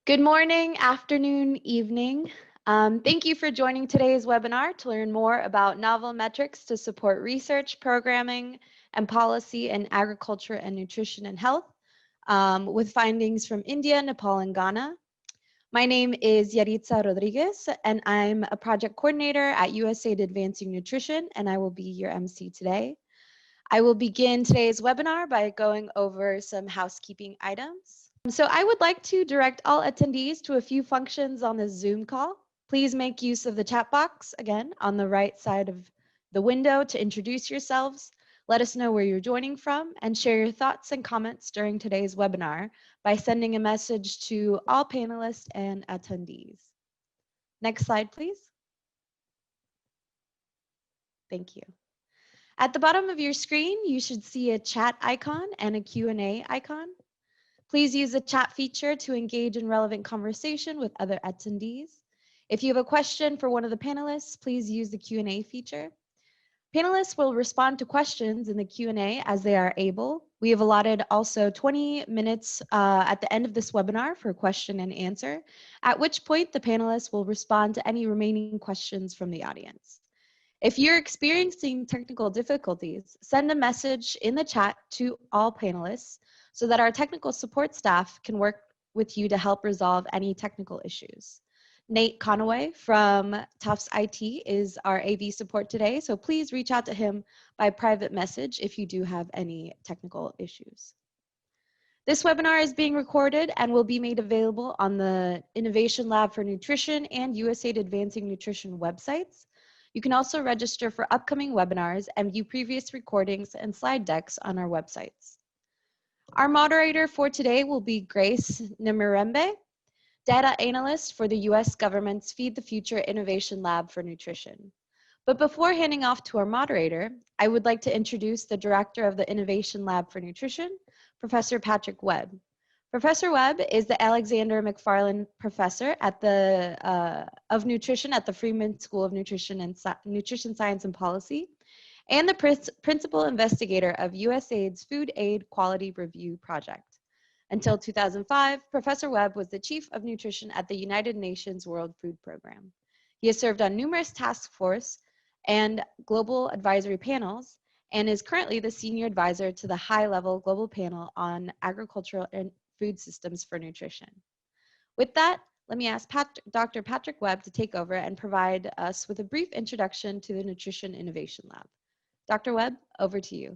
Good morning, afternoon, evening. Thank you for joining today's webinar to learn more about novel metrics to support research, programming, and policy in agriculture and nutrition and health, with findings from India, Nepal, and Ghana. My name is Yaritza Rodriguez, and I'm a project coordinator at USAID Advancing Nutrition, and I will be your MC today. I will begin today's webinar by going over some housekeeping items. So I would like to direct all attendees to a few functions on this Zoom call. Please make use of the chat box, again, on the right side of the window to introduce yourselves, let us know where you're joining from, and share your thoughts and comments during today's webinar by sending a message to all panelists and attendees. Next slide, please. Thank you. At the bottom of your screen, you should see a chat icon and a Q&A icon. Please use the chat feature to engage in relevant conversation with other attendees. If you have a question for one of the panelists, please use the Q&A feature. Panelists will respond to questions in the Q&A as they are able. We have allotted also 20 minutes at the end of this webinar for question and answer, at which point the panelists will respond to any remaining questions from the audience. If you're experiencing technical difficulties, send a message in the chat to all panelists so that our technical support staff can work with you to help resolve any technical issues. Nate Conaway from Tufts IT is our AV support today, so please reach out to him by private message if you do have any technical issues. This webinar is being recorded and will be made available on the Innovation Lab for Nutrition and USAID Advancing Nutrition websites. You can also register for upcoming webinars and view previous recordings and slide decks on our websites. Our moderator for today will be Grace Nimirembe, data analyst for the US government's Feed the Future Innovation Lab for Nutrition. But before handing off to our moderator, I would like to introduce the director of the Innovation Lab for Nutrition, Professor Patrick Webb. Professor Webb is the Alexander McFarland Professor at of Nutrition at the Freeman School of Nutrition Science and Policy, and the principal investigator of USAID's Food Aid Quality Review Project. Until 2005, Professor Webb was the Chief of Nutrition at the United Nations World Food Program. He has served on numerous task force and global advisory panels, and is currently the Senior Advisor to the High-Level Global Panel on Agricultural and Food Systems for Nutrition. With that, let me ask Dr. Patrick Webb to take over and provide us with a brief introduction to the Nutrition Innovation Lab. Dr. Webb, over to you.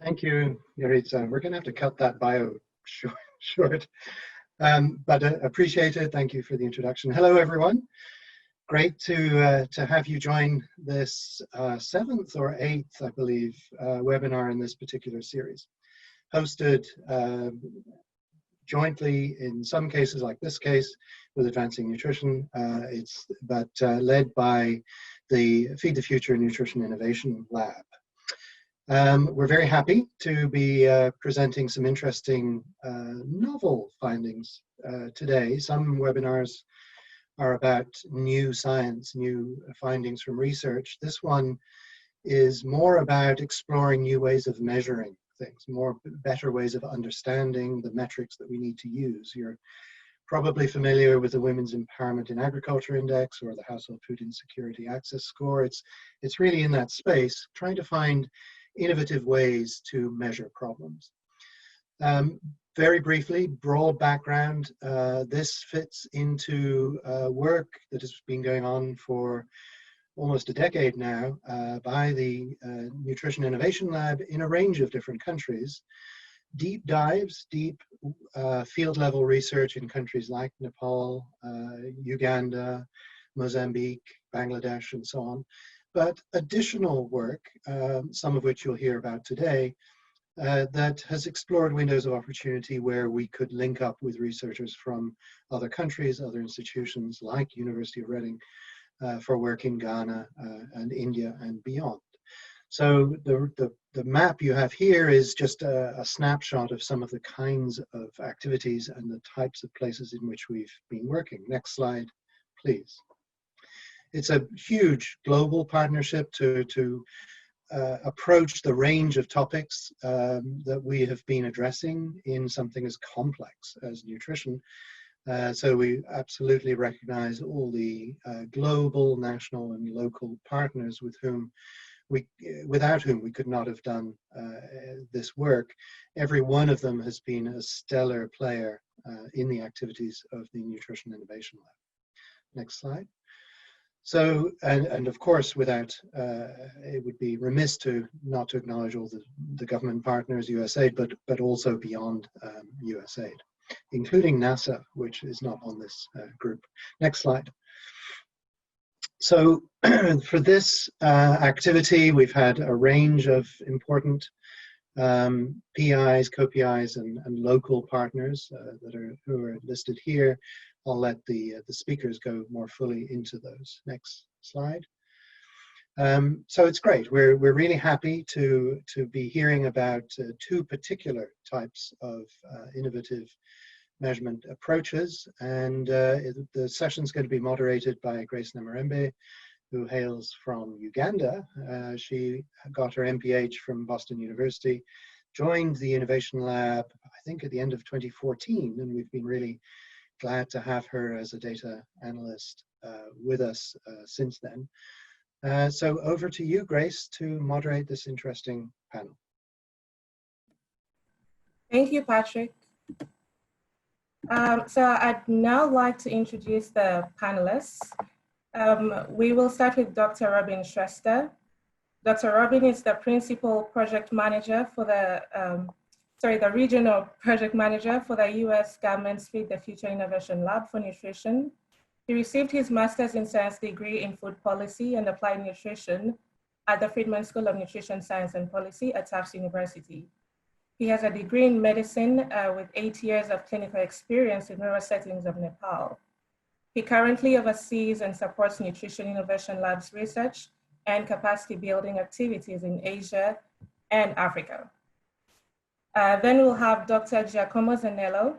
Thank you, Yaritza. We're going to have to cut that bio short, but appreciate it. Thank you for the introduction. Hello, everyone. Great to have you join this 7th or 8th, I believe, webinar in this particular series, hosted jointly in some cases, like this case, with Advancing Nutrition, but led by the Feed the Future Nutrition Innovation Lab. We're very happy to be presenting some interesting novel findings today. Some webinars are about new science, new findings from research. This one is more about exploring new ways of measuring things, better ways of understanding the metrics that we need to use. You're probably familiar with the Women's Empowerment in Agriculture Index or the Household Food Insecurity Access Score. It's really in that space, trying to find innovative ways to measure problems. Very briefly, broad background, this fits into work that has been going on for almost a decade now by the Nutrition Innovation Lab in a range of different countries. Deep dives, deep field level research in countries like Nepal, Uganda, Mozambique, Bangladesh, and so on. But additional work, some of which you'll hear about today, that has explored windows of opportunity where we could link up with researchers from other countries, other institutions like University of Reading for work in Ghana and India and beyond. So the map you have here is just a snapshot of some of the kinds of activities and the types of places in which we've been working. Next slide, please. It's a huge global partnership to approach the range of topics that we have been addressing in something as complex as nutrition So we absolutely recognize all the global, national, and local partners without whom we could not have done this work. Every one of them has been a stellar player in the activities of the Nutrition Innovation Lab. Next slide. So, and of course, without, it would be remiss not to acknowledge all the government partners, USAID, but also beyond USAID, including NASA, which is not on this group. Next slide. So for this activity, we've had a range of important PIs, co-PIs, and local partners who are listed here. I'll let the speakers go more fully into those. Next slide. So it's great. We're really happy to be hearing about two particular types of innovative measurement approaches, and the session is going to be moderated by Grace Namarembe, who hails from Uganda. She got her MPH from Boston University, joined the Innovation Lab, I think at the end of 2014, and we've been really glad to have her as a data analyst with us since then. So over to you, Grace, to moderate this interesting panel. Thank you, Patrick. So I'd now like to introduce the panelists. We will start with Dr. Robin Shrestha. Dr. Robin is the principal project manager for the regional project manager for the US government's Feed the Future Innovation Lab for Nutrition. He received his Master's in Science degree in Food Policy and Applied Nutrition at the Friedman School of Nutrition Science and Policy at Tufts University. He has a degree in medicine with 8 years of clinical experience in rural settings of Nepal. He currently oversees and supports Nutrition Innovation Lab's research and capacity building activities in Asia and Africa. Then we'll have Dr. Giacomo Zanello.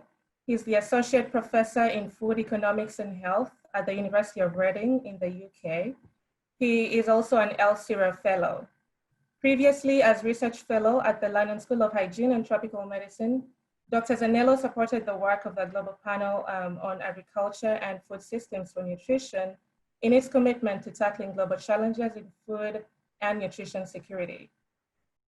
He's the Associate Professor in Food Economics and Health at the University of Reading in the UK. He is also an Elsevier Fellow. Previously, as Research Fellow at the London School of Hygiene and Tropical Medicine, Dr. Zanello supported the work of the Global Panel on Agriculture and Food Systems for Nutrition in its commitment to tackling global challenges in food and nutrition security.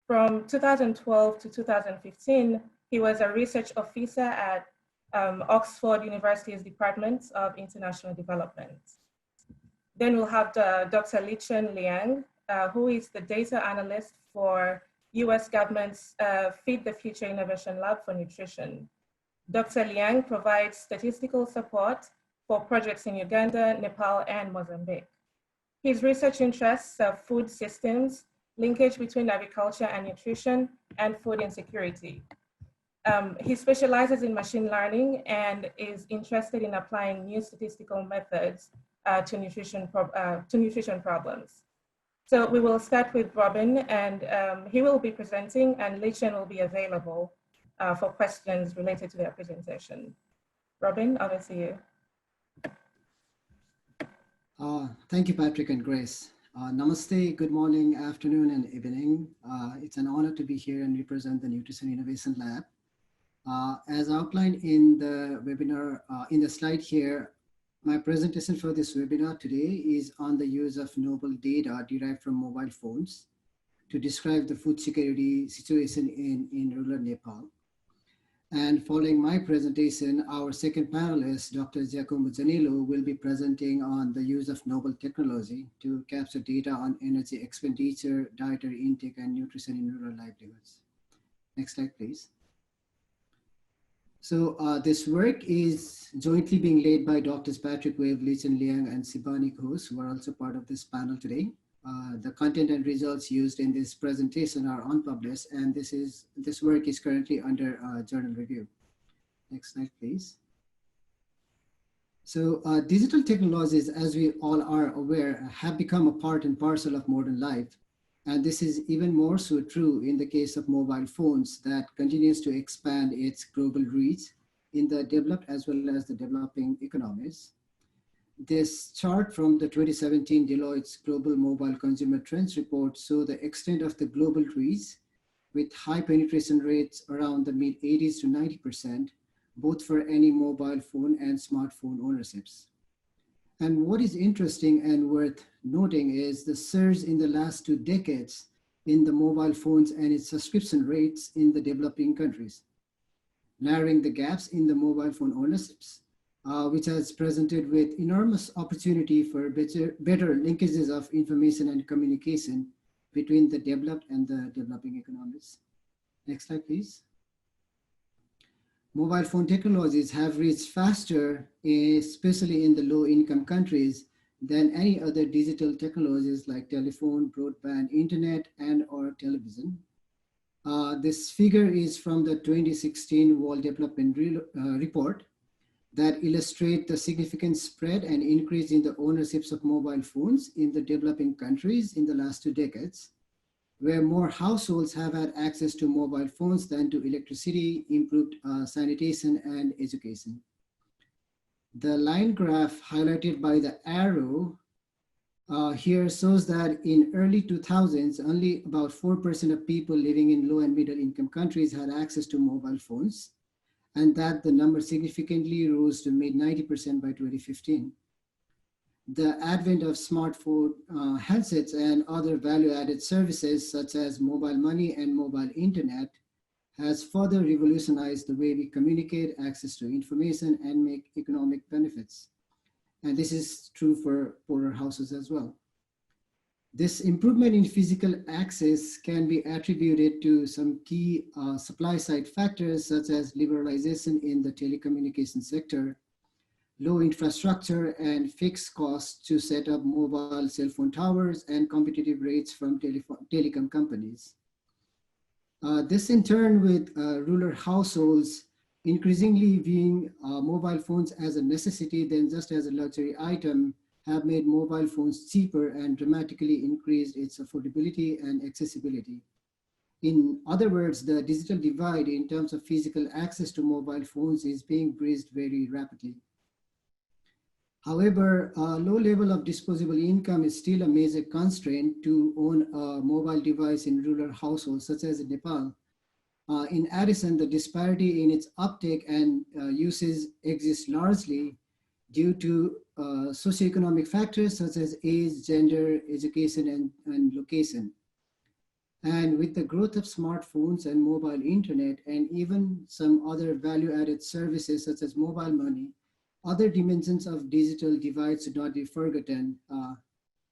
From 2012 to 2015, he was a research officer at Oxford University's Department of International Development. Then we'll have Dr. Lichen Liang, who is the data analyst for US government's Feed the Future Innovation Lab for Nutrition. Dr. Liang provides statistical support for projects in Uganda, Nepal, and Mozambique. His research interests are food systems, linkage between agriculture and nutrition, and food insecurity. He specializes in machine learning and is interested in applying new statistical methods to nutrition problems. So we will start with Robin, and he will be presenting, and Lichen will be available for questions related to their presentation. Robin, over to you. Thank you, Patrick and Grace. Namaste, good morning, afternoon, and evening. It's an honor to be here and represent the Nutrition Innovation Lab. As outlined in the webinar, in the slide here, my presentation for this webinar today is on the use of novel data derived from mobile phones to describe the food security situation in rural Nepal. And following my presentation, our second panelist, Dr. Giacomo Zanello, will be presenting on the use of novel technology to capture data on energy expenditure, dietary intake, and nutrition in rural livelihoods. Next slide, please. So this work is jointly being led by Drs. Patrick Wave, Lichen Liang, and Sibani Ghosh, who are also part of this panel today. The content and results used in this presentation are unpublished, and this work is currently under journal review. Next slide, please. So digital technologies, as we all are aware, have become a part and parcel of modern life. And this is even more so true in the case of mobile phones that continues to expand its global reach in the developed as well as the developing economies. This chart from the 2017 Deloitte's Global Mobile Consumer Trends Report shows the extent of the global reach with high penetration rates around the mid-80s to 90%, both for any mobile phone and smartphone ownerships. And what is interesting and worth noting is the surge in the last 2 decades in the mobile phones and its subscription rates in the developing countries, narrowing the gaps in the mobile phone ownerships, which has presented with enormous opportunity for better linkages of information and communication between the developed and the developing economies. Next slide, please. Mobile phone technologies have reached faster, especially in the low-income countries, than any other digital technologies like telephone, broadband, internet, and or television. This figure is from the 2016 World Development Report that illustrate the significant spread and increase in the ownerships of mobile phones in the developing countries in the last 2 decades, where more households have had access to mobile phones than to electricity, improved sanitation, and education. The line graph highlighted by the arrow here shows that in early 2000s, only about 4% of people living in low and middle income countries had access to mobile phones, and that the number significantly rose to mid-90% by 2015. The advent of smartphone handsets and other value-added services such as mobile money and mobile internet has further revolutionized the way we communicate, access to information, and make economic benefits. And this is true for poorer houses as well. This improvement in physical access can be attributed to some key supply-side factors such as liberalization in the telecommunications sector, low infrastructure and fixed costs to set up mobile cell phone towers, and competitive rates from telecom companies. This in turn with rural households increasingly viewing mobile phones as a necessity than just as a luxury item have made mobile phones cheaper and dramatically increased its affordability and accessibility. In other words, the digital divide in terms of physical access to mobile phones is being bridged very rapidly. However, a low level of disposable income is still a major constraint to own a mobile device in rural households, such as in Nepal. In addition, the disparity in its uptake and usage exists largely due to socioeconomic factors such as age, gender, education, and location. And with the growth of smartphones and mobile internet, and even some other value-added services such as mobile money, other dimensions of digital divides should not be forgotten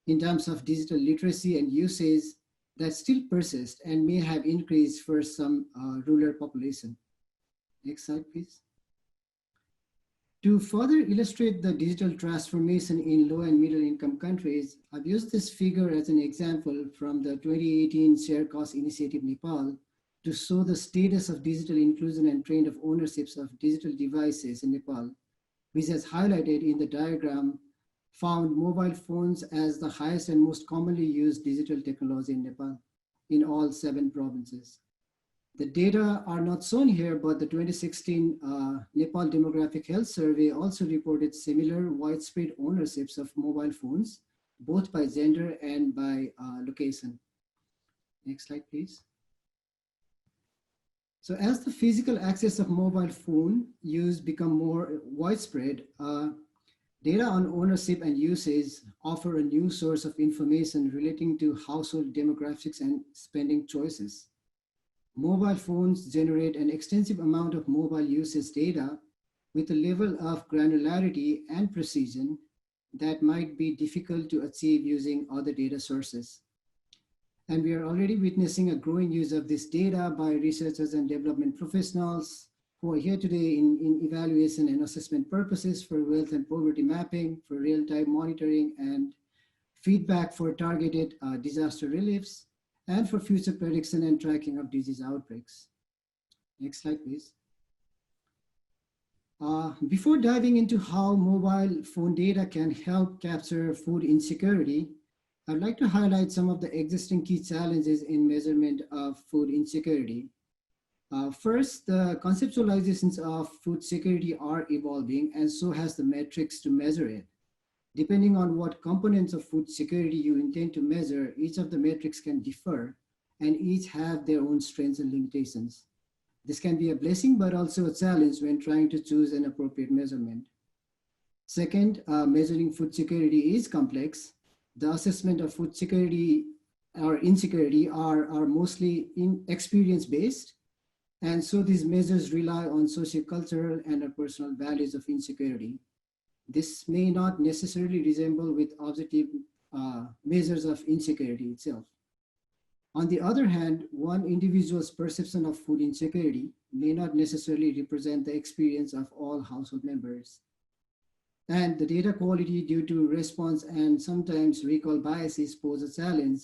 in terms of digital literacy and usage that still persist and may have increased for some rural population. Next slide, please. To further illustrate the digital transformation in low and middle income countries, I've used this figure as an example from the 2018 Share Cost Initiative Nepal to show the status of digital inclusion and trend of ownerships of digital devices in Nepal, which is highlighted in the diagram, found mobile phones as the highest and most commonly used digital technology in Nepal in all 7 provinces. The data are not shown here, but the 2016 Nepal Demographic Health Survey also reported similar widespread ownerships of mobile phones, both by gender and by location. Next slide, please. So as the physical access of mobile phone use become more widespread, data on ownership and usage offer a new source of information relating to household demographics and spending choices. Mobile phones generate an extensive amount of mobile usage data with a level of granularity and precision that might be difficult to achieve using other data sources. And we are already witnessing a growing use of this data by researchers and development professionals who are here today in evaluation and assessment purposes for wealth and poverty mapping, for real-time monitoring and feedback for targeted disaster reliefs, and for future prediction and tracking of disease outbreaks. Next slide, please. Before diving into how mobile phone data can help capture food insecurity, I'd like to highlight some of the existing key challenges in measurement of food insecurity. First, the conceptualizations of food security are evolving, and so has the metrics to measure it. Depending on what components of food security you intend to measure, each of the metrics can differ, and each have their own strengths and limitations. This can be a blessing, but also a challenge when trying to choose an appropriate measurement. Second, measuring food security is complex. The assessment of food security or insecurity are mostly experience-based. And so these measures rely on sociocultural and personal values of insecurity. This may not necessarily resemble with objective measures of insecurity itself. On the other hand, one individual's perception of food insecurity may not necessarily represent the experience of all household members. And the data quality due to response and sometimes recall biases pose a challenge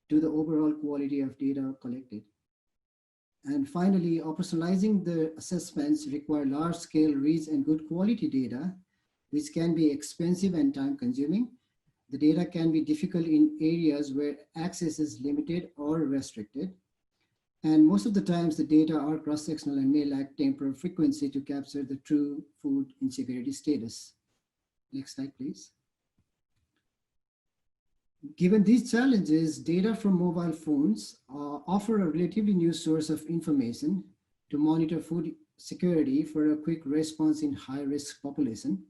to the overall quality of data collected. And finally, operationalizing the assessments require large-scale reads and good quality data, which can be expensive and time-consuming. The data can be difficult in areas where access is limited or restricted. And most of the times the data are cross-sectional and may lack temporal frequency to capture the true food insecurity status. Next slide, please. Given these challenges, data from mobile phones offer a relatively new source of information to monitor food security for a quick response in high-risk population.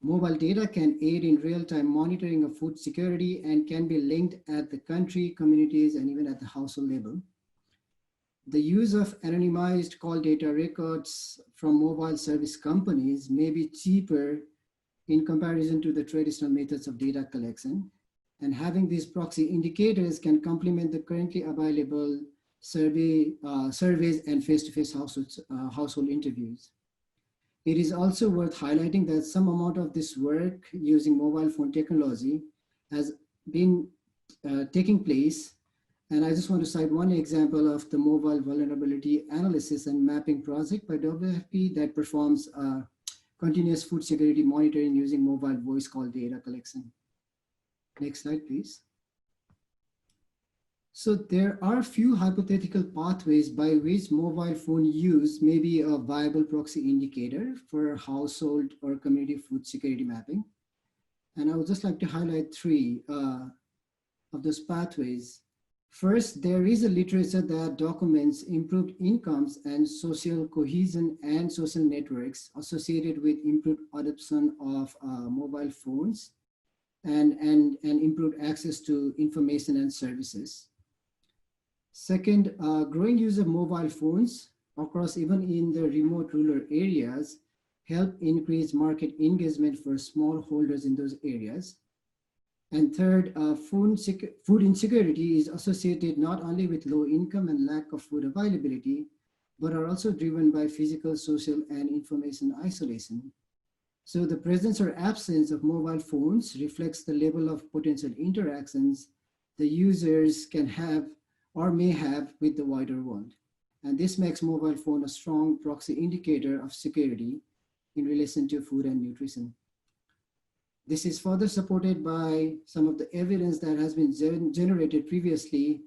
Mobile data can aid in real-time monitoring of food security and can be linked at the country, communities, and even at the household level. The use of anonymized call data records from mobile service companies may be cheaper in comparison to the traditional methods of data collection. And having these proxy indicators can complement the currently available surveys and face-to-face household interviews. It is also worth highlighting that some amount of this work using mobile phone technology has been taking place. And I just want to cite one example of the mobile vulnerability analysis and mapping project by WFP that performs continuous food security monitoring using mobile voice call data collection. Next slide, please. So there are few hypothetical pathways by which mobile phone use may be a viable proxy indicator for household or community food security mapping. And I would just like to highlight three of those pathways. First, there is a literature that documents improved incomes and social cohesion and social networks associated with improved adoption of mobile phones and improved access to information and services. Second, growing use of mobile phones across even in the remote rural areas help increase market engagement for smallholders in those areas. And third, food insecurity is associated not only with low income and lack of food availability, but are also driven by physical, social, and information isolation. So the presence or absence of mobile phones reflects the level of potential interactions the users can have or may have with the wider world. And this makes mobile phone a strong proxy indicator of security in relation to food and nutrition. This is further supported by some of the evidence that has been generated previously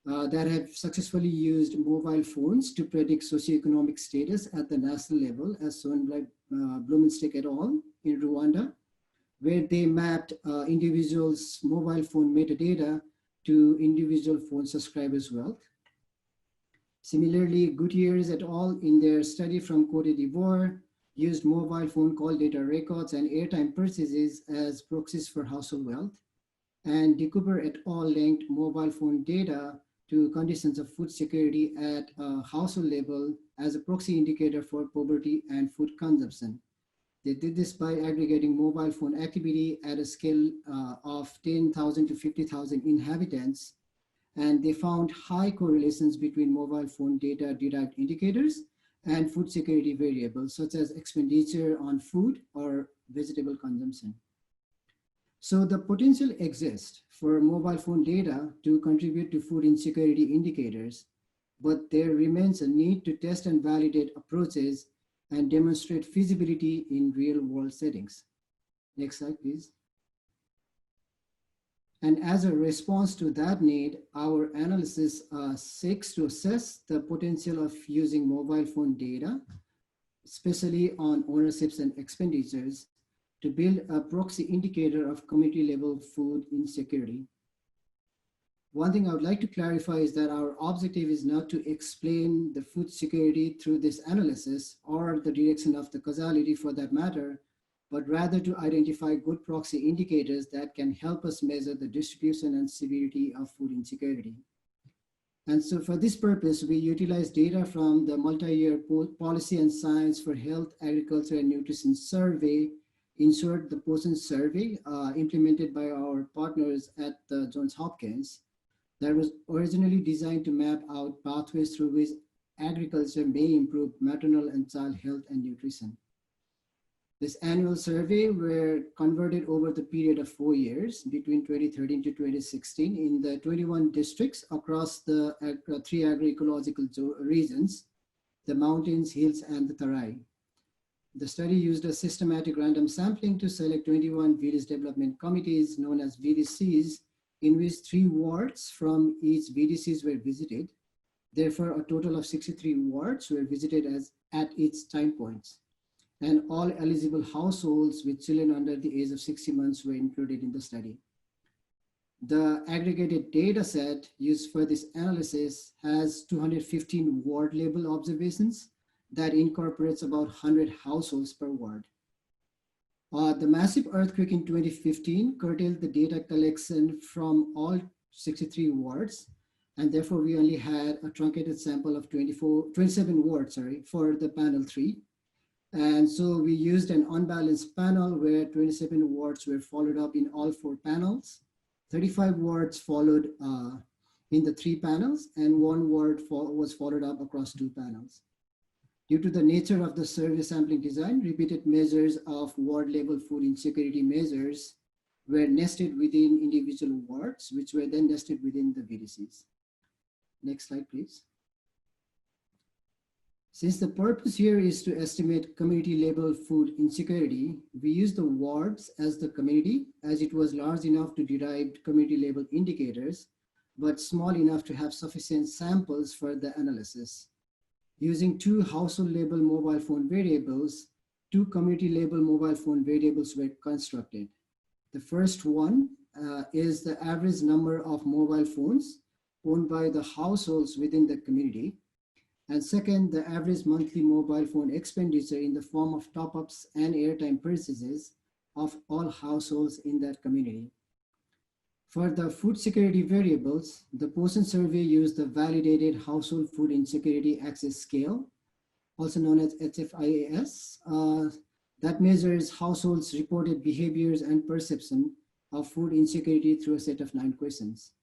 that have successfully used mobile phones to predict socioeconomic status at the national level, as shown by Blumenstick et al. In Rwanda, where they mapped individuals' mobile phone metadata to individual phone subscribers' wealth. Similarly, Gutierrez et al. In their study from Cote d'Ivoire used mobile phone call data records and airtime purchases as proxies for household wealth. And De Cooper et al. Linked mobile phone data to conditions of food security at a household level as a proxy indicator for poverty and food consumption. They did this by aggregating mobile phone activity at a scale of 10,000 to 50,000 inhabitants. And they found high correlations between mobile phone data derived indicators and food security variables, such as expenditure on food or vegetable consumption. So the potential exists for mobile phone data to contribute to food insecurity indicators, but there remains a need to test and validate approaches and demonstrate feasibility in real world settings. Next slide, please. And as a response to that need, our analysis seeks to assess the potential of using mobile phone data, especially on ownerships and expenditures, to build a proxy indicator of community level food insecurity. one thing I would like to clarify is that our objective is not to explain the food security through this analysis or the direction of the causality for that matter, but rather to identify good proxy indicators that can help us measure the distribution and severity of food insecurity. And so for this purpose, we utilize data from the multi-year policy and science for health, agriculture, and nutrition survey, in short, the POSIN survey, implemented by our partners at Johns Hopkins, that was originally designed to map out pathways through which agriculture may improve maternal and child health and nutrition. This annual survey were converted over the period of 4 years, between 2013 to 2016, in the 21 districts across the 3 agroecological regions, the mountains, hills, and the Tarai. The study used a systematic random sampling to select 21 village development committees, known as VDCs, in which 3 wards from each VDCs were visited. Therefore, a total of 63 wards were visited at each time points. And all eligible households with children under the age of 60 months were included in the study. The aggregated data set used for this analysis has 215 ward level observations that incorporates about 100 households per ward. The massive earthquake in 2015 curtailed the data collection from all 63 wards, and therefore we only had a truncated sample of 27 wards for the panel 3. And so we used an unbalanced panel where 27 wards were followed up in all 4 panels, 35 wards followed in the 3 panels, and 1 ward was followed up across 2 panels. Due to the nature of the survey sampling design, repeated measures of ward level food insecurity measures were nested within individual wards, which were then nested within the VDCs. Next slide, please. Since the purpose here is to estimate community level food insecurity, we use the wards as the community, as it was large enough to derive community level indicators, but small enough to have sufficient samples for the analysis. Using 2 household level mobile phone variables, 2 community level mobile phone variables were constructed. The first one is the average number of mobile phones owned by the households within the community. And second, the average monthly mobile phone expenditure in the form of top-ups and airtime purchases of all households in that community. For the food security variables, the POSIN survey used the Validated Household Food Insecurity Access Scale, also known as HFIAS, that measures households' reported behaviors and perception of food insecurity through a set of 9 questions.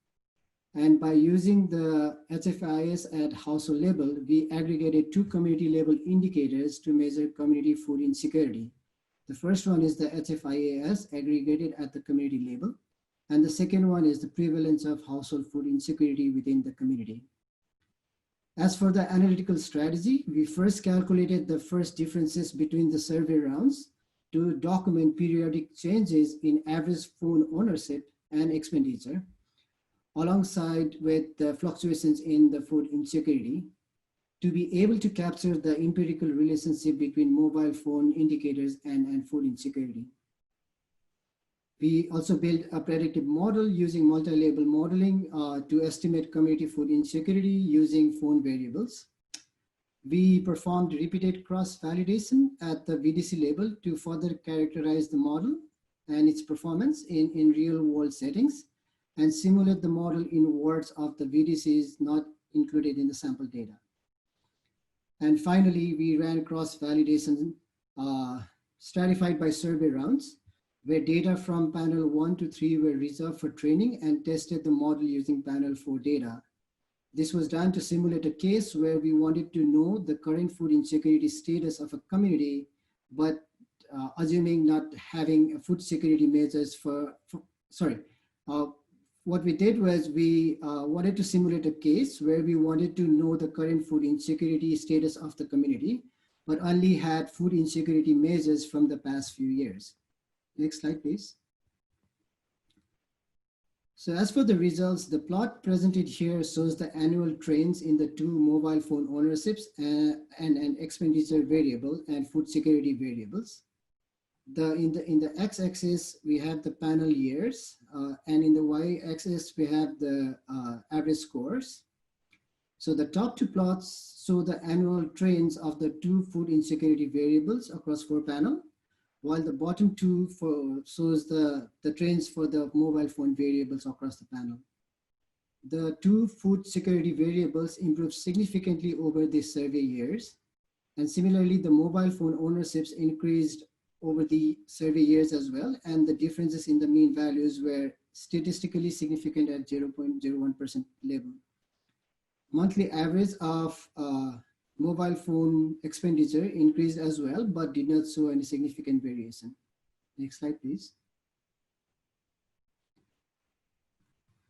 And by using the HFIAS at household level, we aggregated 2 community level indicators to measure community food insecurity. The first one is the HFIAS aggregated at the community level. And the second one is the prevalence of household food insecurity within the community. As for the analytical strategy, we first calculated the first differences between the survey rounds to document periodic changes in average phone ownership and expenditure, alongside with the fluctuations in the food insecurity, to be able to capture the empirical relationship between mobile phone indicators and food insecurity. We also built a predictive model using multi-label modeling to estimate community food insecurity using phone variables. We performed repeated cross-validation at the VDC level to further characterize the model and its performance in real-world settings, and simulate the model in wards of the VDCs not included in the sample data. And finally, we ran cross-validation stratified by survey rounds, where data from panel 1 to 3 were reserved for training and tested the model using panel 4 data. This was done to simulate a case where we wanted to know the current food insecurity status of a community, but assuming not having food security measures what we did was we wanted to simulate a case where we wanted to know the current food insecurity status of the community, but only had food insecurity measures from the past few years. Next slide, please. So as for the results, the plot presented here shows the annual trends in the 2 mobile phone ownerships and expenditure variable and food security variables. In the x-axis we have the panel years, and in the y-axis we have the average scores. So the top two plots show the annual trends of the two food insecurity variables across 4 panels, while the bottom two shows the trends for the mobile phone variables across the panel. The two food security variables improved significantly over the survey years, and similarly the mobile phone ownerships increased over the survey years as well, and the differences in the mean values were statistically significant at 0.01% level. Monthly average of mobile phone expenditure increased as well, but did not show any significant variation. Next slide, please.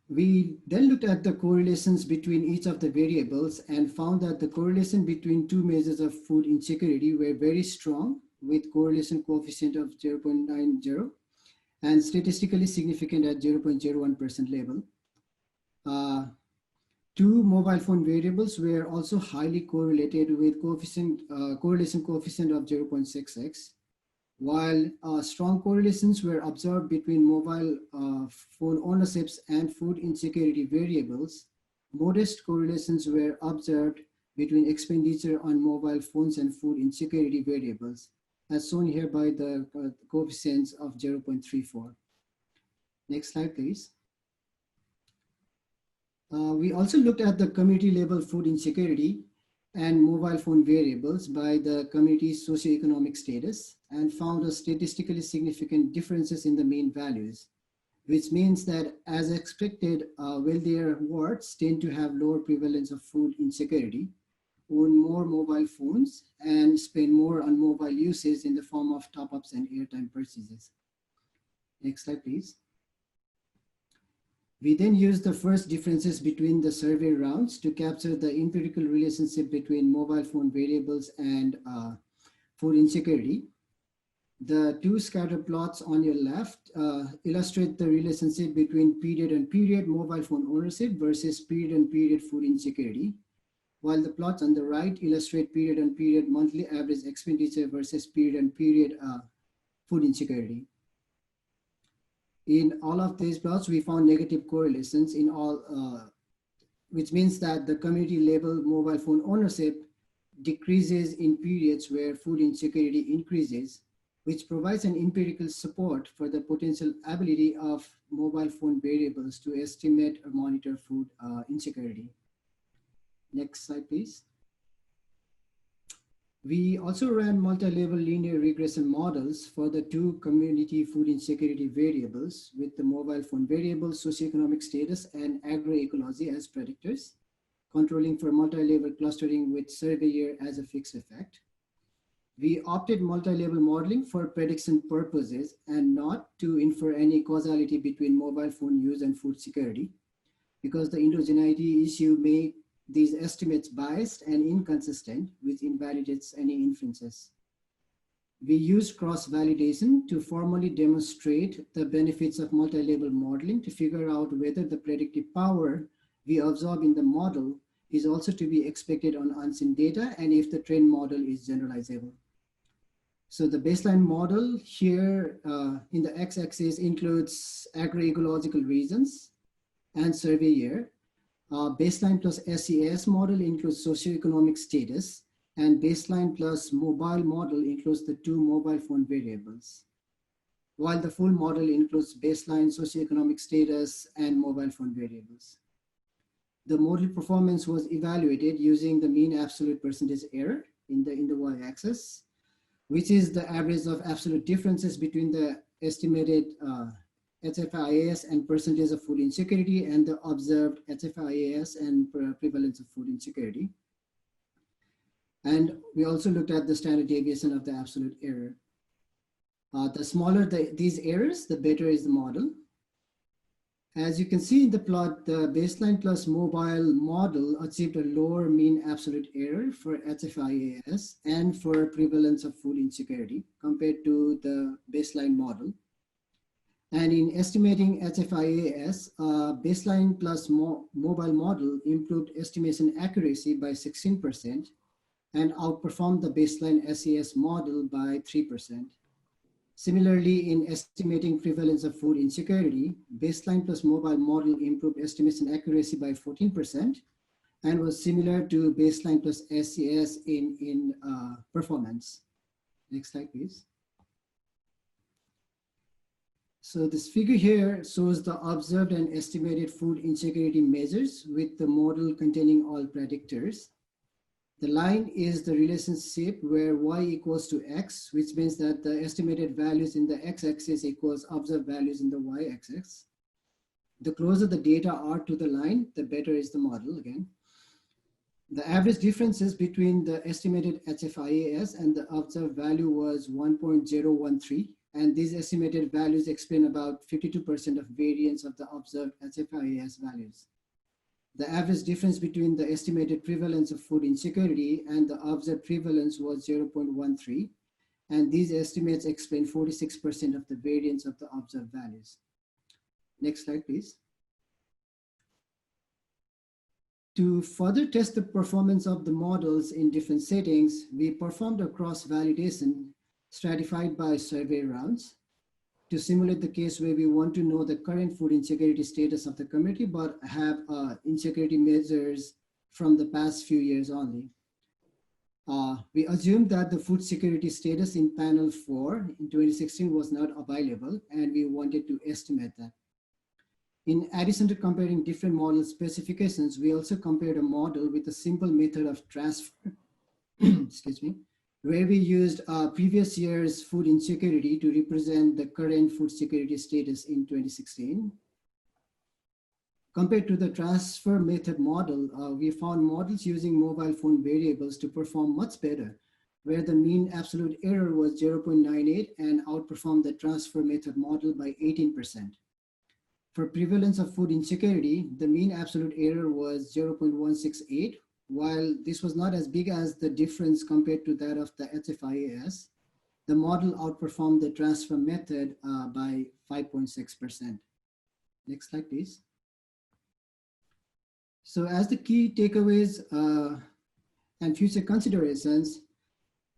We then looked at the correlations between each of the variables and found that the correlation between two measures of food insecurity were very strong, with correlation coefficient of 0.90 and statistically significant at 0.01% level. Two mobile phone variables were also highly correlated with correlation coefficient of 0.6x, while strong correlations were observed between mobile phone ownerships and food insecurity variables. Modest correlations were observed between expenditure on mobile phones and food insecurity variables, as shown here by the coefficients of 0.34. Next slide, please. We also looked at the community level food insecurity and mobile phone variables by the community's socioeconomic status and found a statistically significant differences in the mean values, which means that, as expected, wealthier wards tend to have lower prevalence of food insecurity, own more mobile phones, and spend more on mobile usage in the form of top-ups and airtime purchases. Next slide, please. We then used the first differences between the survey rounds to capture the empirical relationship between mobile phone variables and food insecurity. The two scatter plots on your left illustrate the relationship between period-on-period mobile phone ownership versus period-on-period food insecurity, while the plots on the right illustrate period-on-period monthly average expenditure versus period-on-period food insecurity. In all of these plots, we found negative correlations in all, which means that the community level mobile phone ownership decreases in periods where food insecurity increases, which provides an empirical support for the potential ability of mobile phone variables to estimate or monitor food insecurity. Next slide, please. We also ran multi-level linear regression models for the two community food insecurity variables with the mobile phone variable, socioeconomic status, and agroecology as predictors, controlling for multi-level clustering with survey year as a fixed effect. We opted multi-level modeling for prediction purposes and not to infer any causality between mobile phone use and food security, because the endogeneity issue may these estimates biased and inconsistent, which invalidates any inferences. We used cross-validation to formally demonstrate the benefits of multi-level modeling to figure out whether the predictive power we observe in the model is also to be expected on unseen data and if the trained model is generalizable. So the baseline model here in the x-axis includes agroecological regions and survey year. Baseline plus SES model includes socioeconomic status, and baseline plus mobile model includes the two mobile phone variables, while the full model includes baseline, socioeconomic status, and mobile phone variables. The model performance was evaluated using the mean absolute percentage error in the y-axis, which is the average of absolute differences between the estimated HFIAS and percentage of food insecurity and the observed HFIAS and prevalence of food insecurity. And we also looked at the standard deviation of the absolute error. The smaller these errors, the better is the model. As you can see in the plot, the baseline plus mobile model achieved a lower mean absolute error for HFIAS and for prevalence of food insecurity compared to the baseline model. And in estimating HFIAS, baseline plus mobile model improved estimation accuracy by 16% and outperformed the baseline SES model by 3%. Similarly, in estimating prevalence of food insecurity, baseline plus mobile model improved estimation accuracy by 14% and was similar to baseline plus SCS in performance. Next slide, please. So this figure here shows the observed and estimated food insecurity measures with the model containing all predictors. The line is the relationship where y equals to x, which means that the estimated values in the x-axis equals observed values in the y-axis. The closer the data are to the line, the better is the model again. The average differences between the estimated HFIAS and the observed value was 1.013, and these estimated values explain about 52% of variance of the observed HFIAS values. The average difference between the estimated prevalence of food insecurity and the observed prevalence was 0.13, and these estimates explain 46% of the variance of the observed values. Next slide, please. To further test the performance of the models in different settings, we performed a cross-validation stratified by survey rounds to simulate the case where we want to know the current food insecurity status of the community, but have insecurity measures from the past few years only. We assumed that the food security status in panel 4 in 2016 was not available, and we wanted to estimate that. In addition to comparing different model specifications, we also compared a model with a simple method of transfer, excuse me, where we used previous year's food insecurity to represent the current food security status in 2016. Compared to the transfer method model, we found models using mobile phone variables to perform much better, where the mean absolute error was 0.98 and outperformed the transfer method model by 18%. For prevalence of food insecurity, the mean absolute error was 0.168, while this was not as big as the difference compared to that of the HFIAS. The model outperformed the transfer method by 5.6%. Next slide, please. So as the key takeaways and future considerations,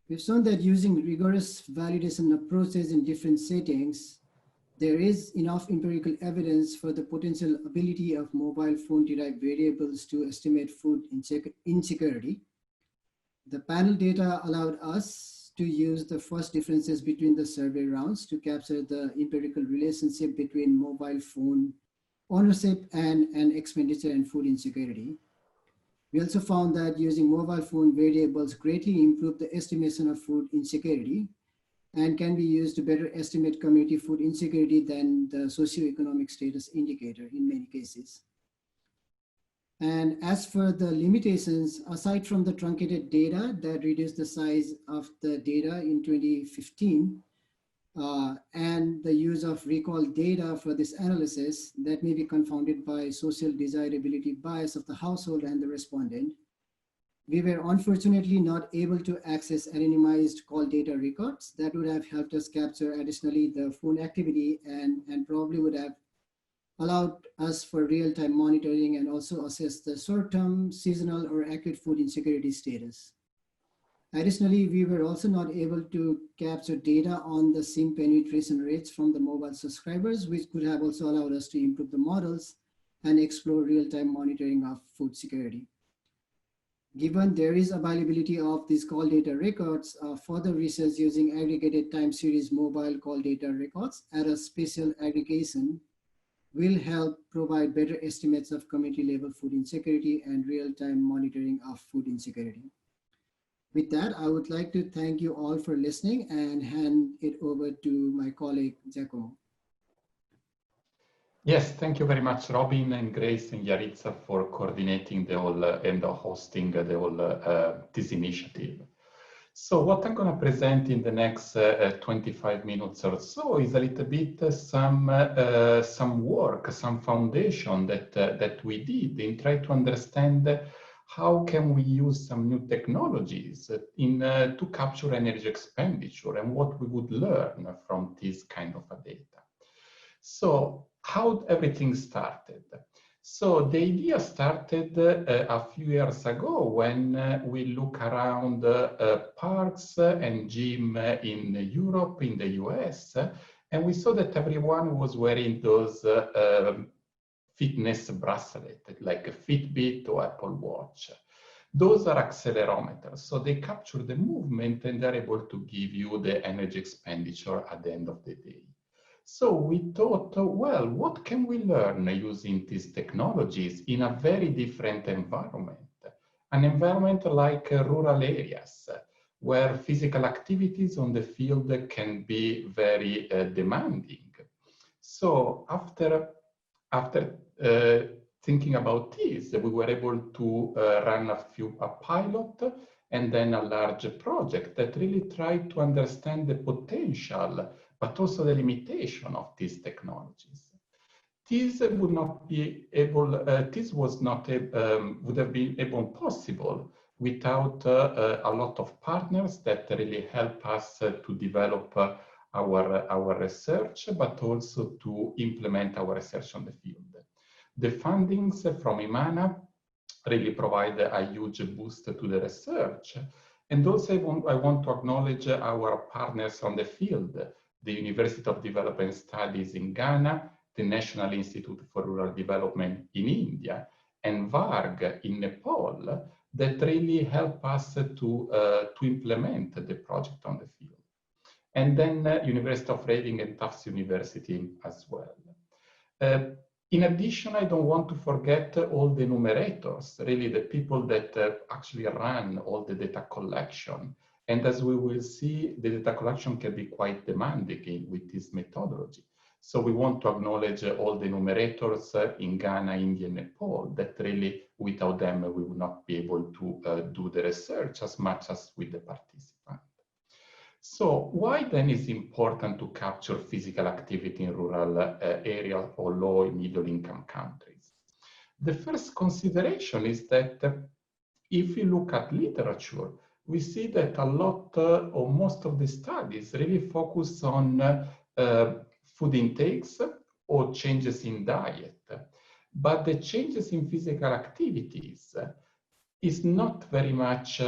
we've shown that using rigorous validation approaches in different settings, there is enough empirical evidence for the potential ability of mobile phone-derived variables to estimate food insecurity. The panel data allowed us to use the first differences between the survey rounds to capture the empirical relationship between mobile phone ownership and expenditure and food insecurity. We also found that using mobile phone variables greatly improved the estimation of food insecurity and can be used to better estimate community food insecurity than the socioeconomic status indicator in many cases. And as for the limitations, aside from the truncated data that reduced the size of the data in 2015, and the use of recall data for this analysis that may be confounded by social desirability bias of the household and the respondent, we were unfortunately not able to access anonymized call data records that would have helped us capture additionally the phone activity and probably would have allowed us for real-time monitoring and also assess the short-term, seasonal, or acute food insecurity status. Additionally, we were also not able to capture data on the SIM penetration rates from the mobile subscribers, which could have also allowed us to improve the models and explore real-time monitoring of food security. Given there is availability of these call data records, further research using aggregated time series mobile call data records at a spatial aggregation will help provide better estimates of community level food insecurity and real-time monitoring of food insecurity. With that, I would like to thank you all for listening and hand it over to my colleague, Giacomo. Yes, thank you very much, Robin and Grace and Yaritza for coordinating the whole and hosting the whole this initiative. So what I'm going to present in the next 25 minutes or so is a little bit some work, some foundation that we did in trying to understand how can we use some new technologies to capture energy expenditure and what we would learn from this kind of data. So how everything started. So the idea started a few years ago when we look around parks and gym in Europe, in the US, and we saw that everyone was wearing those fitness bracelets, like a Fitbit or Apple Watch. Those are accelerometers, so they capture the movement and they're able to give you the energy expenditure at the end of the day. So we thought, well, what can we learn using these technologies in a very different environment? An environment like rural areas, where physical activities on the field can be very demanding. So after thinking about this, we were able to run a pilot and then a large project that really tried to understand the potential, but also the limitation of these technologies. This would not be able. This was not would have been possible without a lot of partners that really help us to develop our research, but also to implement our research on the field. The fundings from IMANA really provide a huge boost to the research. And also I want to acknowledge our partners on the field, the University of Development Studies in Ghana, the National Institute for Rural Development in India, and VARG in Nepal, that really help us to implement the project on the field. And then University of Reading and Tufts University as well. In addition, I don't want to forget all the numerators, really the people that actually run all the data collection. And as we will see, the data collection can be quite demanding with this methodology. So we want to acknowledge all the numerators in Ghana, India, and Nepal, that really without them we would not be able to do the research as much as with the participants. So why then is it important to capture physical activity in rural areas or low and middle income countries? The first consideration is that if you look at literature, we see that a lot or most of the studies really focus on food intakes or changes in diet. But the changes in physical activities is not very much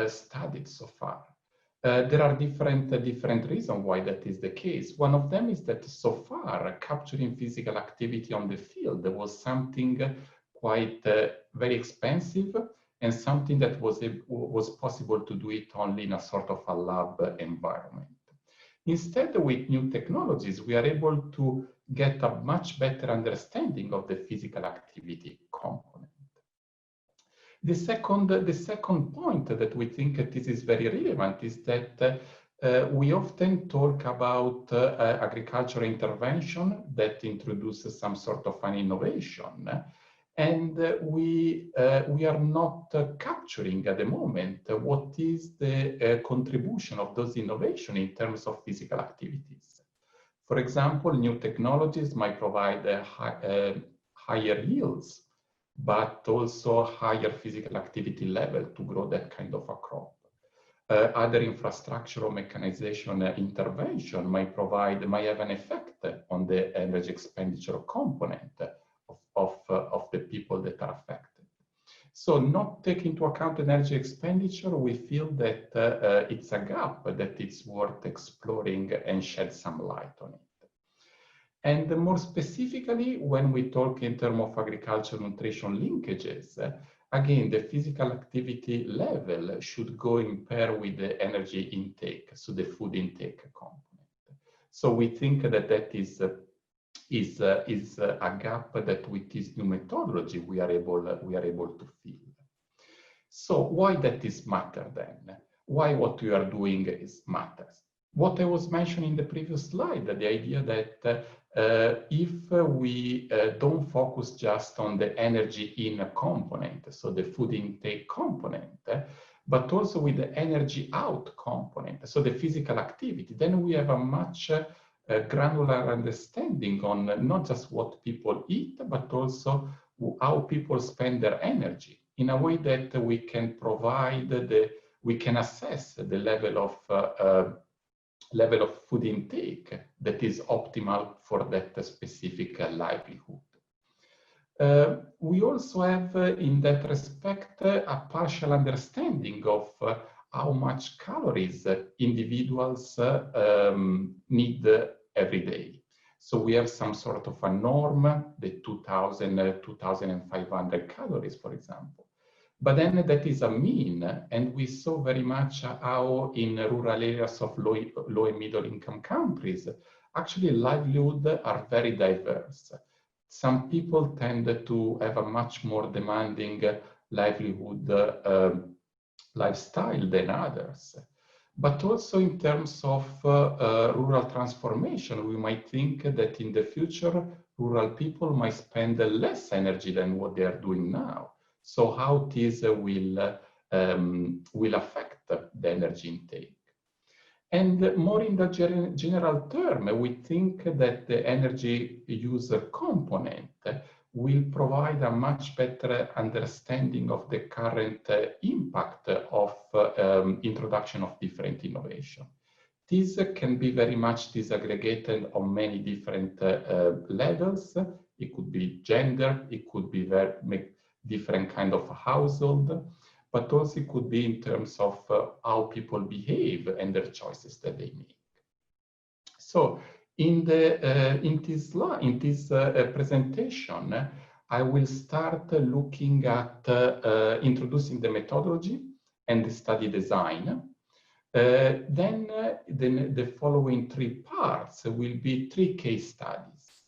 studied so far. There are different reasons why that is the case. One of them is that so far capturing physical activity on the field was something quite very expensive and something that was possible to do it only in a sort of a lab environment. Instead, with new technologies, we are able to get a much better understanding of the physical activity component. The second point that we think that this is very relevant is that we often talk about agricultural intervention that introduces some sort of an innovation, and we are not capturing at the moment what is the contribution of those innovations in terms of physical activities. For example, new technologies might provide higher yields, but also higher physical activity level to grow that kind of a crop. Other infrastructure or mechanization intervention might have an effect on the energy expenditure component of the people that are affected. So not taking into account energy expenditure, we feel that it's a gap that it's worth exploring and shed some light on it. And more specifically, when we talk in terms of agriculture nutrition linkages, again, the physical activity level should go in pair with the energy intake, so the food intake component. So we think that that is a gap that with this new methodology we are able to fill. So why that is matter then? Why what we are doing is matters? What I was mentioning in the previous slide, the idea that if we don't focus just on the energy in component, so the food intake component, but also with the energy out component, so the physical activity, then we have a much granular understanding on not just what people eat, but also how people spend their energy in a way that we can provide we can assess the level of food intake that is optimal for that specific livelihood. We also have, in that respect, a partial understanding of how much calories individuals need every day. So we have some sort of a norm, the 2,000, 2,500 calories, for example. But then that is a mean, and we saw very much how in rural areas of low and middle income countries, actually livelihoods are very diverse. Some people tend to have a much more demanding livelihood lifestyle than others. But also in terms of rural transformation, we might think that in the future, rural people might spend less energy than what they are doing now. So how this will affect the energy intake. And more in the general term, we think that the energy user component will provide a much better understanding of the current impact of introduction of different innovation. This can be very much disaggregated on many different levels. It could be gender, it could be different kind of household, but also it could be in terms of how people behave and their choices that they make. So in this presentation, I will start looking at introducing the methodology and the study design. Then the following three parts will be 3 case studies.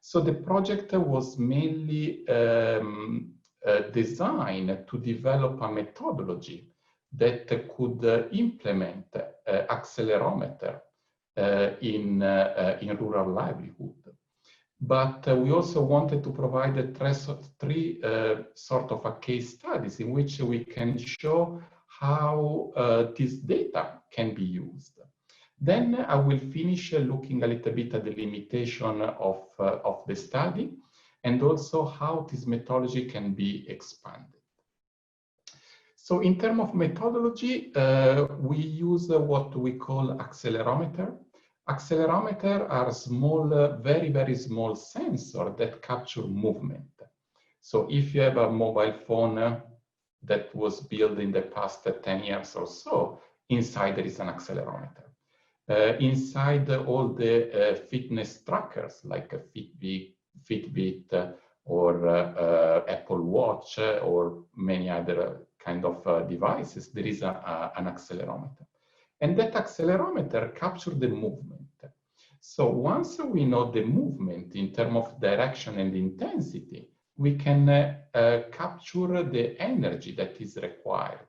So the project was mainly designed to develop a methodology that could implement accelerometer in rural livelihood. But we also wanted to provide three sort of a case studies in which we can show how this data can be used. Then I will finish looking a little bit at the limitation of the study and also how this methodology can be expanded. So in terms of methodology, we use what we call accelerometer. Accelerometer are small, very, very small sensors that capture movement. So if you have a mobile phone that was built in the past 10 years or so, inside there is an accelerometer. Inside all the fitness trackers like a Fitbit or Apple Watch or many other kind of devices, there is an accelerometer. And that accelerometer captures the movement. So once we know the movement in terms of direction and intensity, we can capture the energy that is required.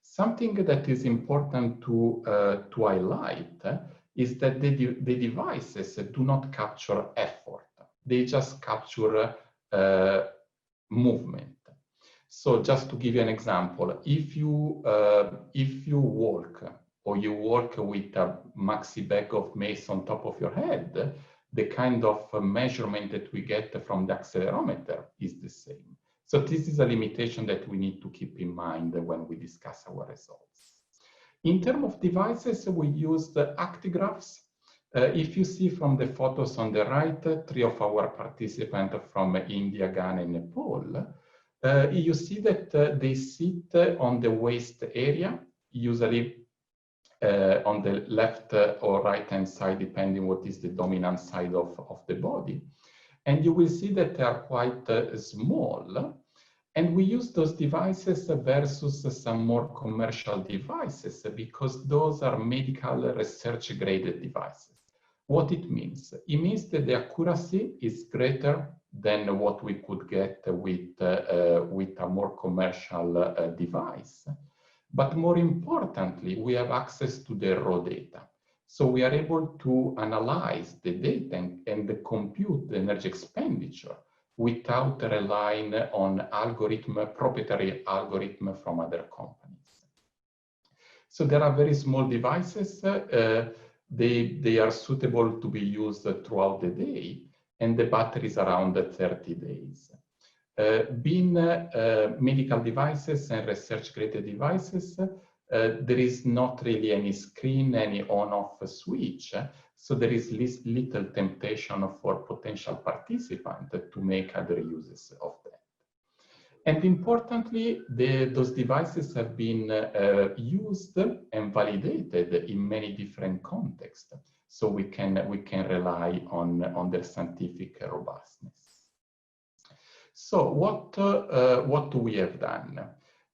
Something that is important to highlight is that the devices do not capture effort. They just capture movement. So just to give you an example, if you walk or you walk with a maxi bag of mace on top of your head, the kind of measurement that we get from the accelerometer is the same. So this is a limitation that we need to keep in mind when we discuss our results. In terms of devices, we use the actigraphs. If you see from the photos on the right, 3 of our participants from India, Ghana, and Nepal, you see that they sit on the waist area, usually on the left or right-hand side, depending what is the dominant side of the body. And you will see that they are quite small. And we use those devices versus some more commercial devices because those are medical research graded devices. What it means? It means that the accuracy is greater than what we could get with a more commercial device. But more importantly, we have access to the raw data. So we are able to analyze the data and compute the energy expenditure without relying on proprietary algorithm from other companies. So there are very small devices. They are suitable to be used throughout the day, and the battery is around 30 days. Being medical devices and research-graded devices, there is not really any screen, any on-off switch. So there is little temptation for potential participants to make other uses of that. And importantly, those devices have been used and validated in many different contexts. So we can rely on their scientific robustness. So what we have done?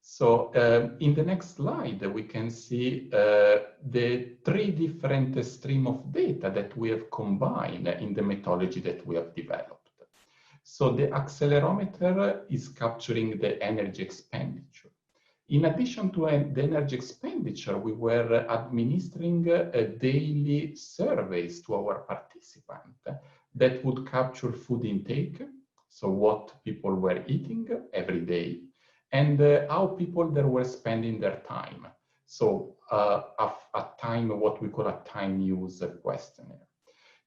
So in the next slide, we can see the 3 different streams of data that we have combined in the methodology that we have developed. So the accelerometer is capturing the energy expenditure. In addition to the energy expenditure, we were administering daily surveys to our participants that would capture food intake, so what people were eating every day, and how people there were spending their time. So a time, what we call a time use questionnaire.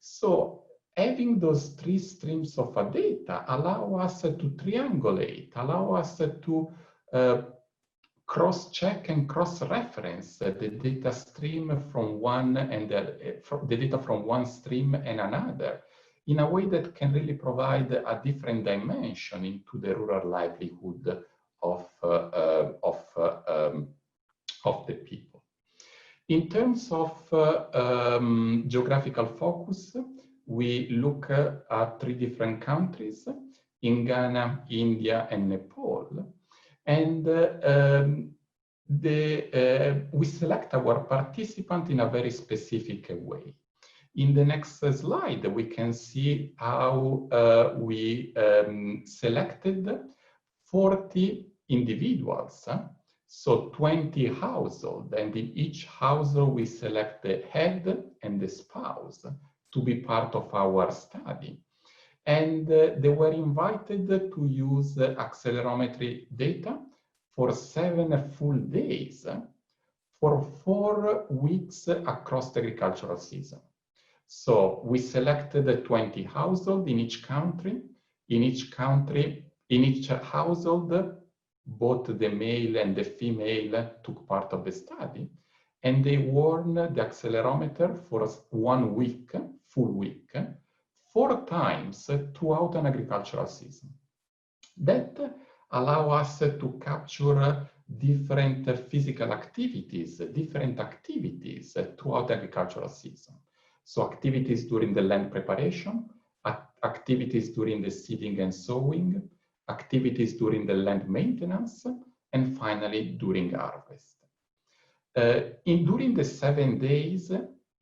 So having those 3 streams of data allow us to triangulate, allow us to cross-check and cross-reference the data stream from one and the data from one stream and another in a way that can really provide a different dimension into the rural livelihood of the people. In terms of geographical focus, we look at 3 different countries, in Ghana, India, and Nepal. And we select our participant in a very specific way. In the next slide, we can see how we selected 40 individuals, so 20 households, and in each household we select the head and the spouse to be part of our study. And they were invited to use accelerometry data for 7 full days for 4 weeks across the agricultural season. So we selected 20 households in each country. In each household, both the male and the female took part of the study, and they worn the accelerometer for 1 week, full week, 4 times throughout an agricultural season. That allow us to capture different physical activities, different activities throughout the agricultural season. So activities during the land preparation, activities during the seeding and sowing, activities during the land maintenance, and finally during harvest. During the 7 days,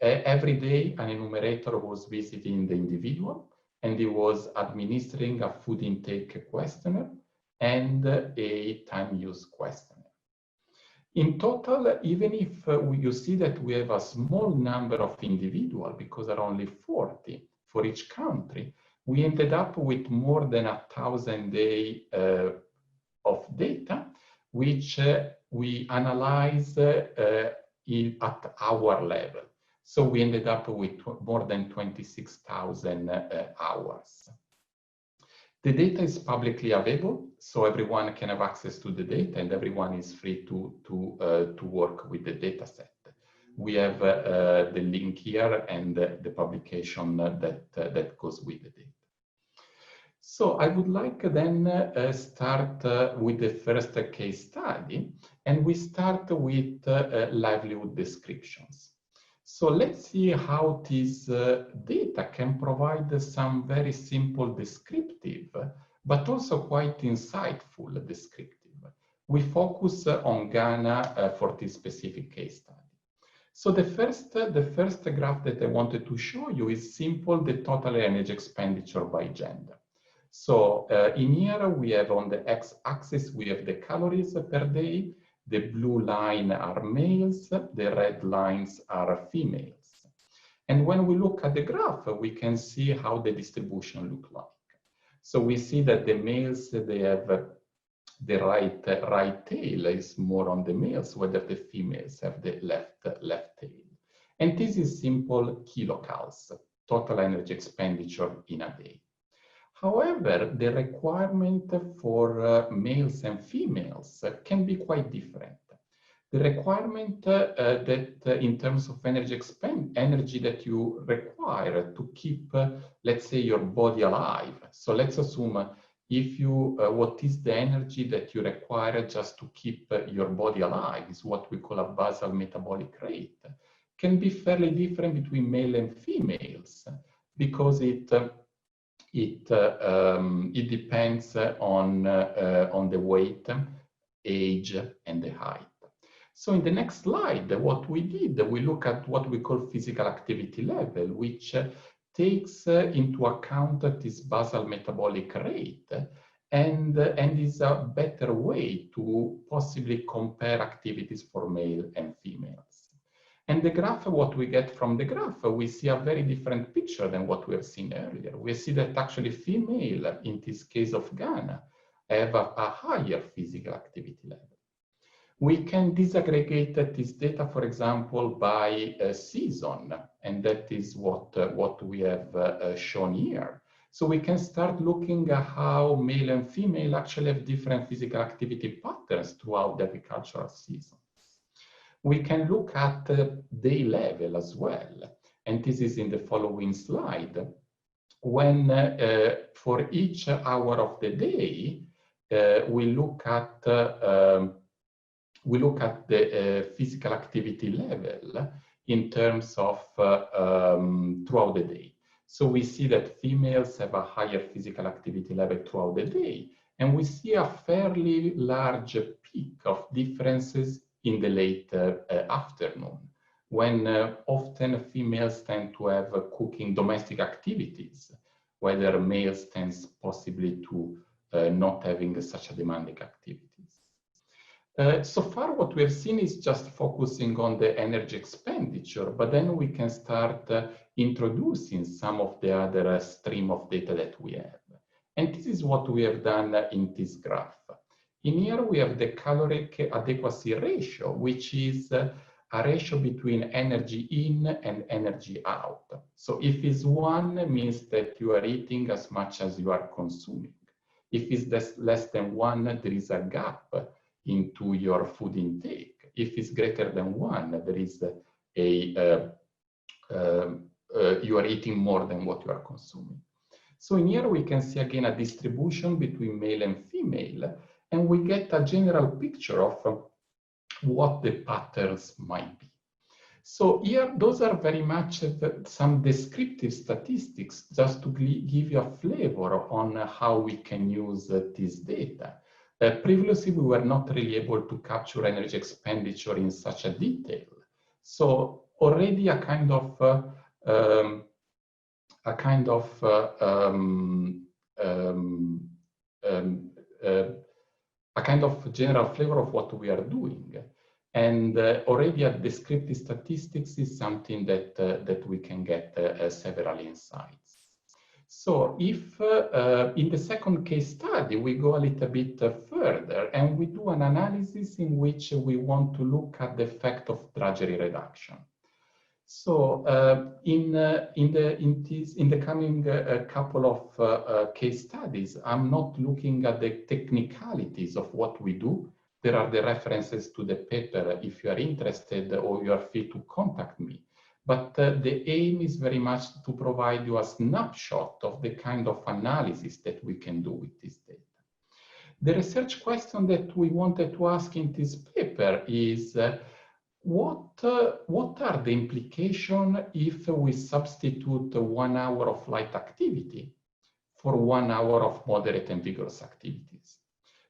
every day an enumerator was visiting the individual, and he was administering a food intake questionnaire and a time use questionnaire. In total, even if you see that we have a small number of individuals, because there are only 40 for each country, we ended up with more than 1,000 days of data, which we analyze at our level. So we ended up with more than 26,000 hours. The data is publicly available, so everyone can have access to the data, and everyone is free to work with the data set. We have the link here and the publication that goes with the data. So I would like then start with the first case study, and we start with livelihood descriptions. So let's see how this data can provide some very simple descriptive, but also quite insightful descriptive. We focus on Ghana for this specific case study. So the first graph that I wanted to show you is simple, the total energy expenditure by gender. So in here we have on the x-axis, we have the calories per day. The blue line are males, the red lines are females. And when we look at the graph, we can see how the distribution looks like. So we see that the males, they have the right tail is more on the males, whether the females have the left tail. And this is simple kilocalories, total energy expenditure in a day. However, the requirement for males and females can be quite different. The requirement that in terms of energy that you require to keep, let's say, your body alive. So let's assume if you, what is the energy that you require just to keep your body alive is what we call a basal metabolic rate, can be fairly different between male and females because it depends on the weight, age, and the height. So in the next slide, what we did, we look at what we call physical activity level, which takes into account this basal metabolic rate and is a better way to possibly compare activities for male and females. And the graph, what we get from the graph, we see a very different picture than what we have seen earlier. We see that actually female, in this case of Ghana, have a higher physical activity level. We can disaggregate this data, for example, by season, and that is what we have shown here. So we can start looking at how male and female actually have different physical activity patterns throughout the agricultural season. We can look at day level as well, and this is in the following slide. When for each hour of the day, we look at the physical activity level in terms of throughout the day. So we see that females have a higher physical activity level throughout the day, and we see a fairly large peak of differences in the late afternoon, when often females tend to have cooking domestic activities, whether males tends possibly to not having such a demanding activities. So far, what we have seen is just focusing on the energy expenditure, but then we can start introducing some of the other stream of data that we have. And this is what we have done in this graph. In here, we have the caloric adequacy ratio, which is a ratio between energy in and energy out. So if it's 1, it means that you are eating as much as you are consuming. If it's less than 1, there is a gap into your food intake. If it's greater than 1, there is you are eating more than what you are consuming. So in here we can see again a distribution between male and female, and we get a general picture of what the patterns might be. So here, those are very much some descriptive statistics just to give you a flavor on how we can use this data. Previously, we were not really able to capture energy expenditure in such a detail. So already a kind of general flavor of what we are doing. And already a descriptive statistics is something that we can get several insights. So if in the second case study, we go a little bit further and we do an analysis in which we want to look at the effect of drudgery reduction. So in the coming couple of case studies, I'm not looking at the technicalities of what we do. There are the references to the paper if you are interested, or you are free to contact me. But the aim is very much to provide you a snapshot of the kind of analysis that we can do with this data. The research question that we wanted to ask in this paper is, what are the implications if we substitute 1 hour of light activity for 1 hour of moderate and vigorous activities?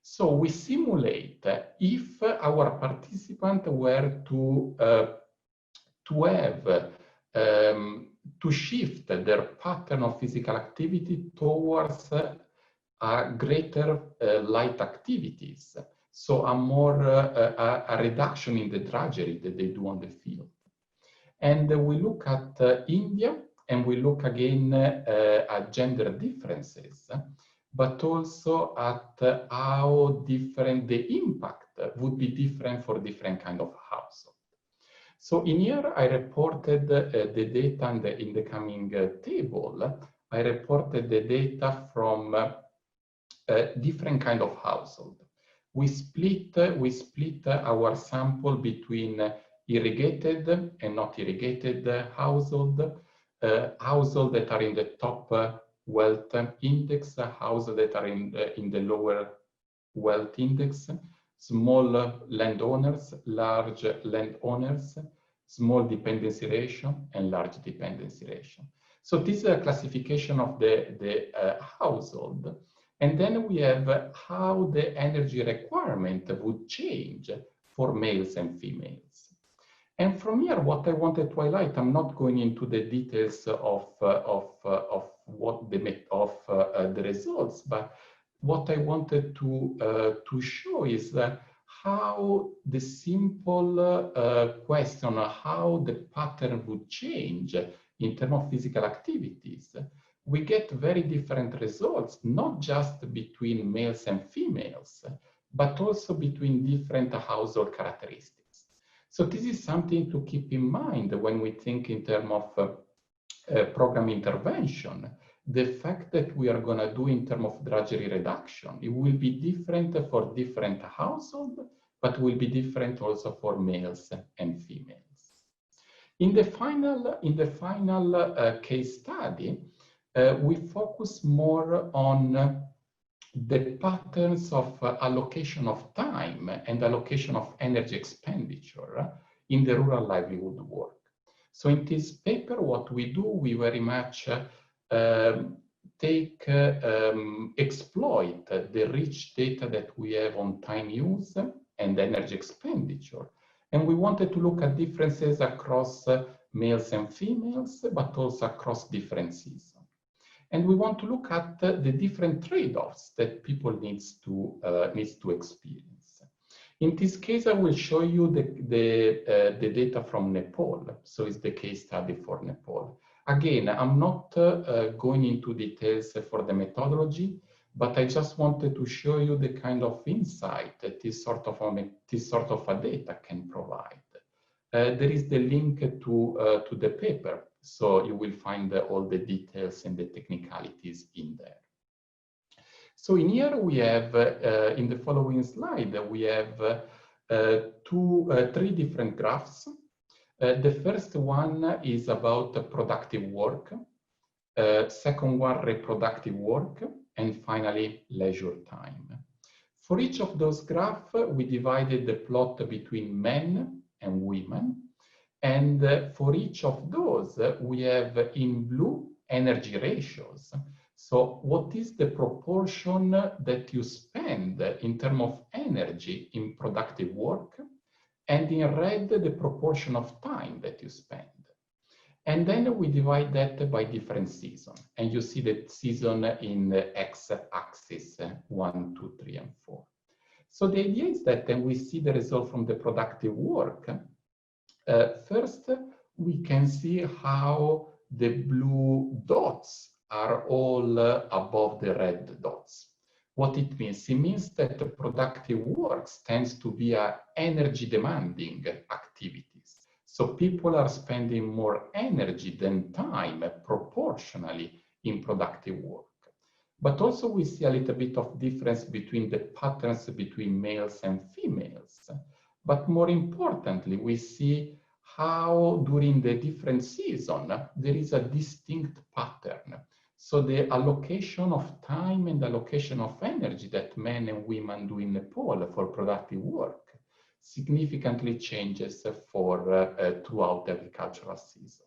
So we simulate if our participants were to shift their pattern of physical activity towards a greater light activities. So a reduction in the drudgery that they do on the field. And we look at India, and we look again at gender differences, but also at how different the impact would be different for different kind of household. So in here, I reported the data in the coming table. I reported the data from different kind of household. we split our sample between irrigated and not irrigated household that are in the top wealth index, household that are in the lower wealth index, small landowners, large landowners, small dependency ratio, and large dependency ratio. So this is a classification of the household. And then we have how the energy requirement would change for males and females. And from here, what I wanted to highlight, I'm not going into the details of what the results, but what I wanted to show is that how the simple question of how the pattern would change in terms of physical activities, we get very different results, not just between males and females, but also between different household characteristics. So this is something to keep in mind when we think in terms of program intervention. The fact that we are going to do in terms of drudgery reduction, it will be different for different households, but will be different also for males and females. In the final case study, we focus more on the patterns of allocation of time and allocation of energy expenditure in the rural livelihood work. So in this paper, what we do, we very much exploit the rich data that we have on time use and energy expenditure. And we wanted to look at differences across males and females, but also across different seasons. And we want to look at the different trade-offs that people needs to experience. In this case, I will show you the data from Nepal. So it's the case study for Nepal. Again, I'm not going into details for the methodology, but I just wanted to show you the kind of insight that this sort of a data can provide. There is the link to the paper, so you will find all the details and the technicalities in there. So in here we have, in the following slide, we have three different graphs. The first one is about productive work, second one reproductive work, and finally leisure time. For each of those graphs, we divided the plot between men and women. And for each of those, we have in blue energy ratios. So what is the proportion that you spend in terms of energy in productive work? And in red, the proportion of time that you spend. And then we divide that by different seasons. And you see the season in the x-axis, 1, 2, 3, and 4. So the idea is that then we see the result from the productive work. First, we can see how the blue dots are all above the red dots. What it means? It means that the productive works tends to be energy demanding activities. So people are spending more energy than time proportionally in productive work. But also we see a little bit of difference between the patterns between males and females. But more importantly, we see how during the different seasons, there is a distinct pattern. So the allocation of time and allocation of energy that men and women do in Nepal for productive work significantly changes for throughout the agricultural season.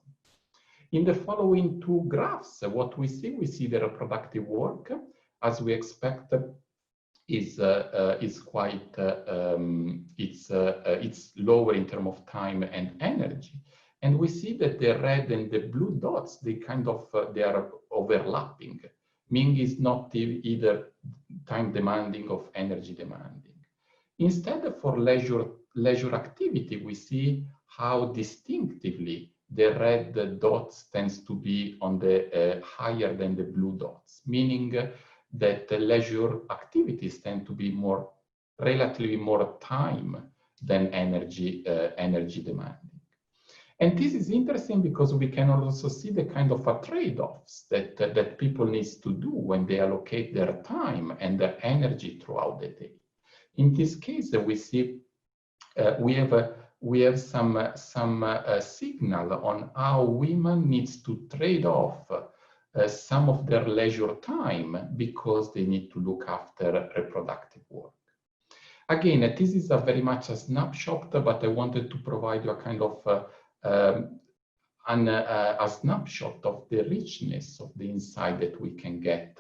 In the following two graphs, what we see the reproductive work, as we expect, is quite it's lower in terms of time and energy. And we see that the red and the blue dots, they are overlapping, meaning it's not either time demanding or energy demanding. Instead, for leisure activity, we see how distinctively the red dots tends to be on the higher than the blue dots, meaning that the leisure activities tend to be relatively more time than energy demanding. And this is interesting because we can also see the kind of trade-offs that people need to do when they allocate their time and their energy throughout the day. In this case, we see we have some signal on how women needs to trade off some of their leisure time because they need to look after reproductive work. Again, this is very much a snapshot, but I wanted to provide you a kind of a snapshot of the richness of the insight that we can get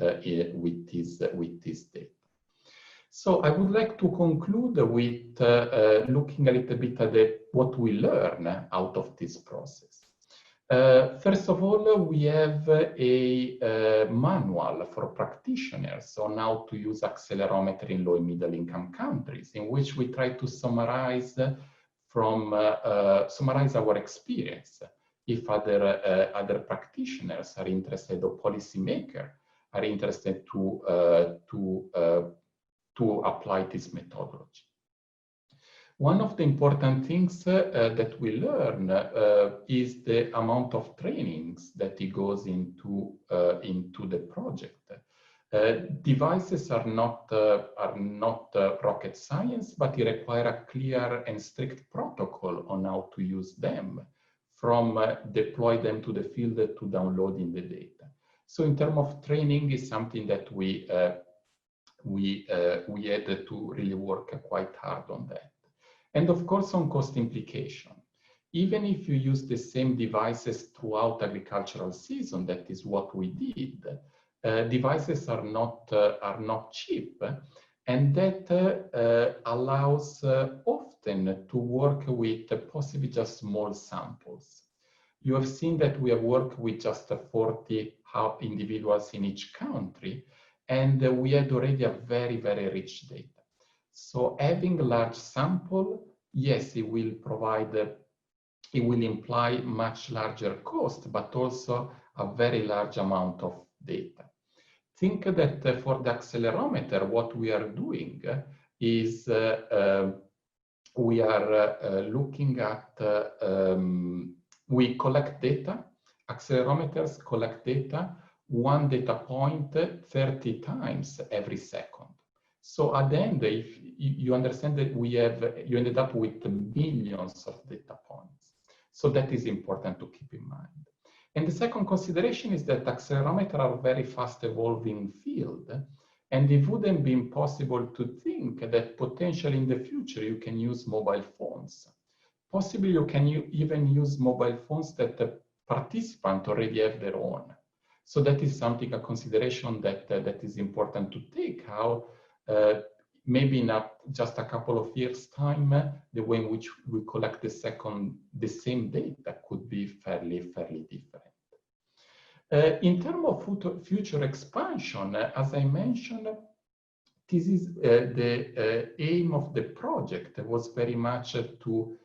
with this data. So I would like to conclude with looking a little bit at what we learn out of this process. First of all, we have a manual for practitioners on how to use accelerometer in low and middle income countries, in which we try to summarize our experience. If other practitioners are interested, or policymakers are interested to apply this methodology. One of the important things that we learn is the amount of trainings that it goes into the project. Devices are not rocket science, but it require a clear and strict protocol on how to use them, from deploy them to the field to downloading the data. So in terms of training is something that we had to really work quite hard on that. And of course, on cost implication. Even if you use the same devices throughout agricultural season, that is what we did, devices are not cheap, and that allows often to work with possibly just small samples. You have seen that we have worked with just 40 individuals in each country, and we had already a very, very rich data. So having a large sample, yes, it will imply much larger cost, but also a very large amount of data. Think that for the accelerometer, what we are doing is we are looking at, we collect data, accelerometers collect data, one data point 30 times every second. So at the end, if you understand that you ended up with millions of data points. So that is important to keep in mind. And the second consideration is that accelerometers are a very fast evolving field, and it wouldn't be impossible to think that potentially in the future you can use mobile phones. Possibly you can even use mobile phones that the participant already have their own. So that is something, a consideration that is important to take, how maybe in just a couple of years' time, the way in which we collect the same data could be fairly different. In terms of future expansion, as I mentioned, this is the aim of the project was very much to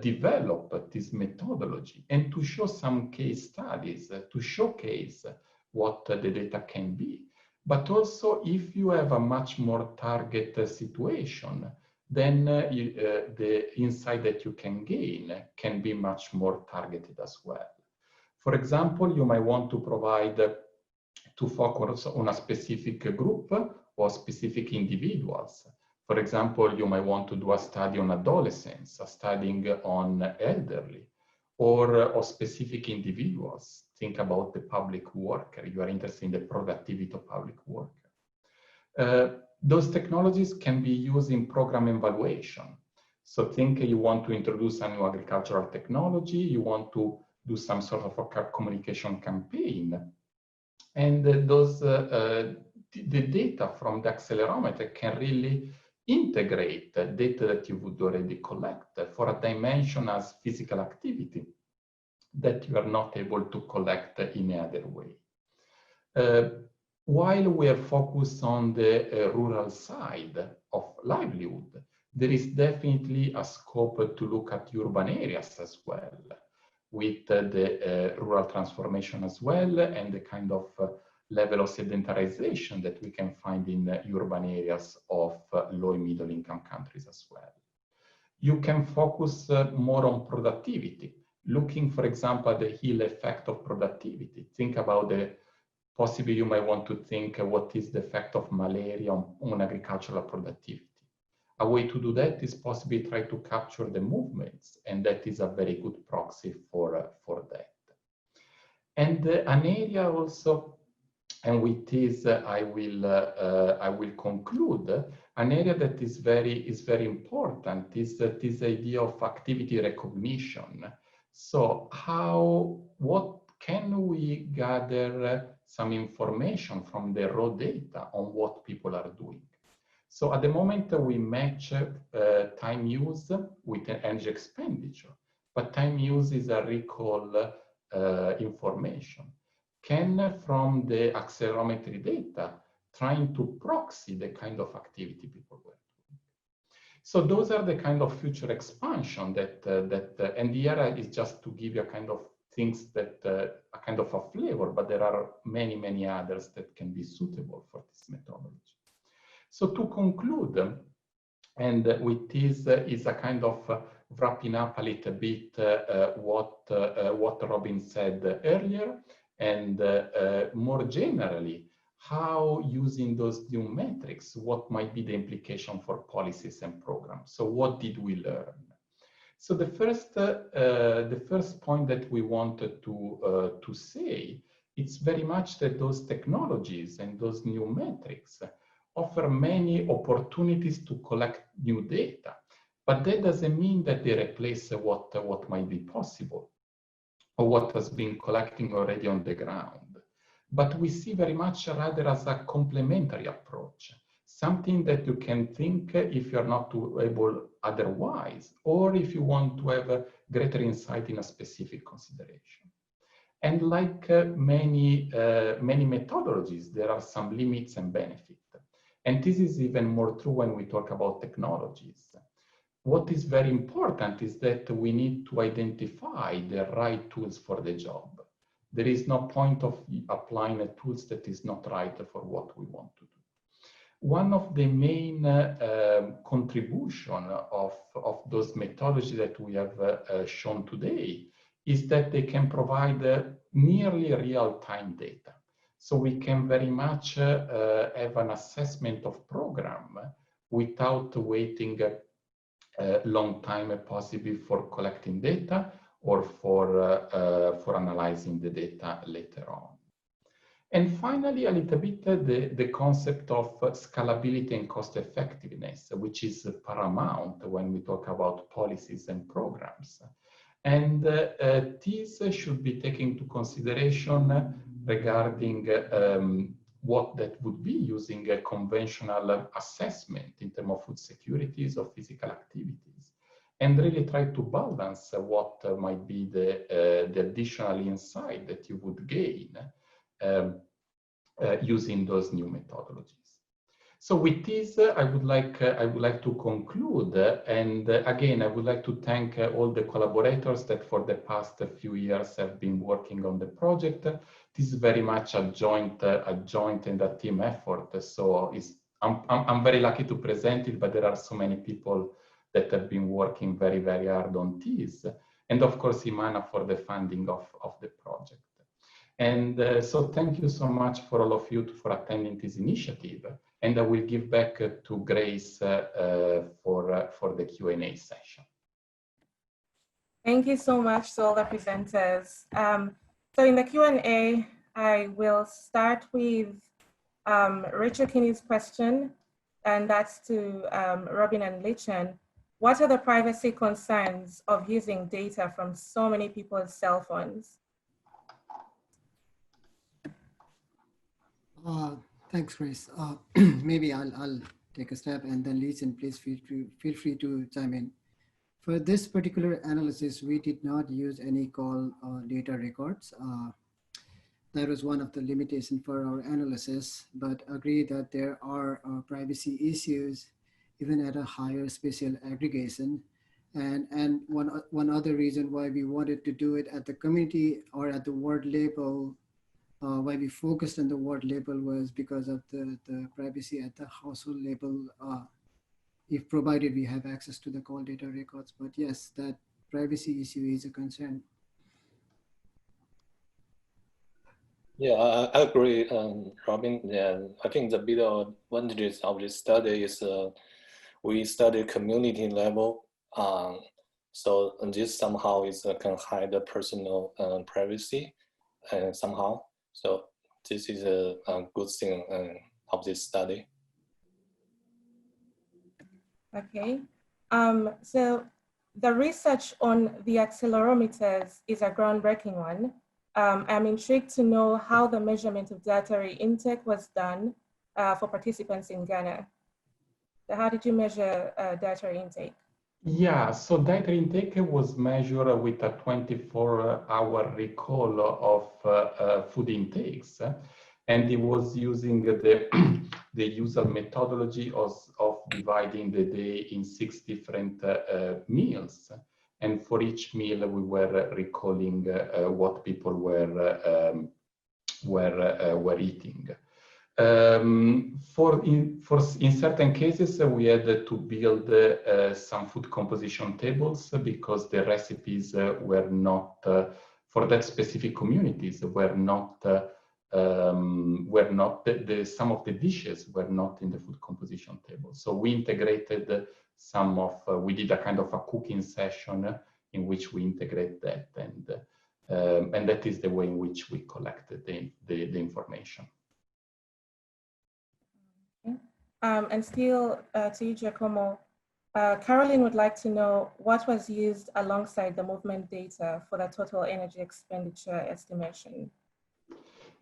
develop this methodology and to show some case studies, to showcase what the data can be. But also, if you have a much more target situation, then the insight that you can gain can be much more targeted as well. For example, you might want to provide to focus on a specific group or specific individuals. For example, you might want to do a study on adolescents, a study on elderly, or specific individuals. Think about the public worker. You are interested in the productivity of public worker. Those technologies can be used in program evaluation. So think you want to introduce a new agricultural technology, you want to do some sort of a communication campaign. And the data from the accelerometer can really integrate the data that you would already collect for a dimension as physical activity that you are not able to collect in other way. While we are focused on the rural side of livelihood, there is definitely a scope to look at urban areas as well, with the rural transformation as well, and the kind of level of sedentarization that we can find in urban areas of low and middle income countries as well. You can focus more on productivity, looking, for example, at the hill effect of productivity. Think about possibly you might want to think what is the effect of malaria on agricultural productivity. A way to do that is possibly try to capture the movements, and that is a very good proxy for that. And an area also, and with this I will conclude, an area that is very important is this idea of activity recognition. So what can we gather some information from the raw data on what people are doing? So at the moment we match time use with energy expenditure, but time use is a recall information. Can from the accelerometry data trying to proxy the kind of activity people were doing. So those are the kind of future expansion that and the area is just to give you a kind of things that a kind of a flavor, but there are many others that can be suitable for this methodology. So to conclude, and with this is a kind of wrapping up a little bit what Robin said earlier, and more generally, how using those new metrics, what might be the implication for policies and programs. So what did we learn? So the first point that we wanted to say, it's very much that those technologies and those new metrics offer many opportunities to collect new data, but that doesn't mean that they replace what might be possible or what has been collecting already on the ground. But we see very much rather as a complementary approach, something that you can think if you're not able otherwise, or if you want to have a greater insight in a specific consideration. And like many methodologies, there are some limits and benefits. And this is even more true when we talk about technologies. What is very important is that we need to identify the right tools for the job. There is no point of applying a tools that is not right for what we want to do. One of the main contribution of those methodologies that we have shown today is that they can provide nearly real-time data. So we can very much have an assessment of program without waiting a long time possibly for collecting data or for analyzing the data later on. And finally, a little bit the concept of scalability and cost effectiveness, which is paramount when we talk about policies and programs. And these should be taken into consideration regarding what that would be using a conventional assessment in terms of food securities or physical activities, and really try to balance what might be the additional insight that you would gain using those new methodologies. So with this, I would like to conclude, and again, I would like to thank all the collaborators that for the past few years have been working on the project. This is very much a joint and a team effort. So I'm very lucky to present it, but there are so many people that have been working very hard on this, and of course, Imana for the funding of the project. And so thank you so much for all of you for attending this initiative. And I will give back to Grace for the Q&A session. Thank you so much to all the presenters. So in the Q&A, I will start with Rachel Kinney's question, and that's to Robin and Lichen. What are the privacy concerns of using data from so many people's cell phones? Thanks, Grace. Maybe I'll take a step, and then Lichen, please feel free to chime in. For this particular analysis, we did not use any call data records. That was one of the limitations for our analysis, but agree that there are privacy issues even at a higher spatial aggregation. And one other reason why we wanted to do it at the community or at the word label, why we focused on the word label was because of the privacy at the household level, if provided we have access to the call data records. But yes, that privacy issue is a concern. Yeah, I agree, Robin. Yeah, I think the big advantages of this study is we study community level. So this somehow is can hide the personal privacy, and somehow. So this is a good thing of this study. Okay. So the research on the accelerometers is a groundbreaking one. I'm intrigued to know how the measurement of data intake was done for participants in Ghana. So how did you measure data intake? Yeah, so data intake was measured with a 24-hour recall of food intakes, and it was using the usual methodology of dividing the day in 6 different meals. And for each meal, we were recalling what people were eating. In certain cases, we had to build some food composition tables because the recipes were not for that specific communities some of the dishes were not in the food composition table. So we integrated we did a kind of a cooking session in which we integrate that, and that is the way in which we collected the information. And still to you, Giacomo, Caroline would like to know what was used alongside the movement data for the total energy expenditure estimation.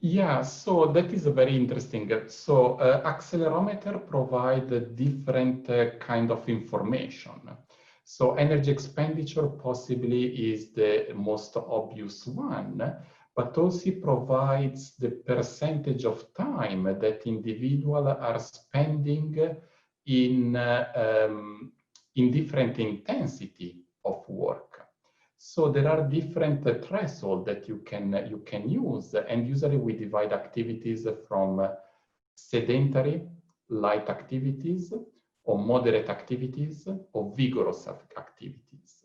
Yeah, so that is very interesting. So accelerometer provide different kind of information. So energy expenditure possibly is the most obvious one, but also provides the percentage of time that individuals are spending in different intensity of work. So there are different thresholds that you can use, and usually we divide activities from sedentary, light activities, or moderate activities, or vigorous activities.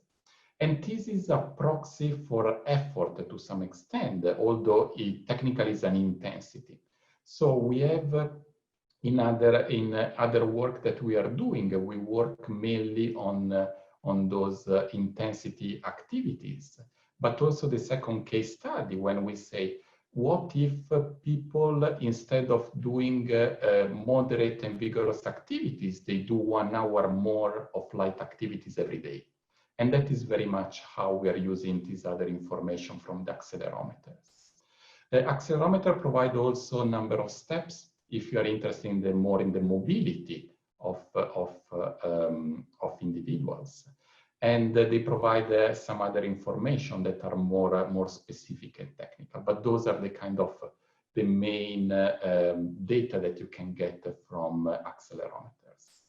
And this is a proxy for effort to some extent, although it technically is an intensity. So we have in other work that we are doing, we work mainly on those intensity activities, but also the second case study when we say, what if people, instead of doing moderate and vigorous activities, they do 1 hour more of light activities every day? And that is very much how we are using this other information from the accelerometers. The accelerometer provides also a number of steps if you are interested in more in the mobility of individuals. And they provide some other information that are more specific and technical. But those are the kind of the main data that you can get from accelerometers.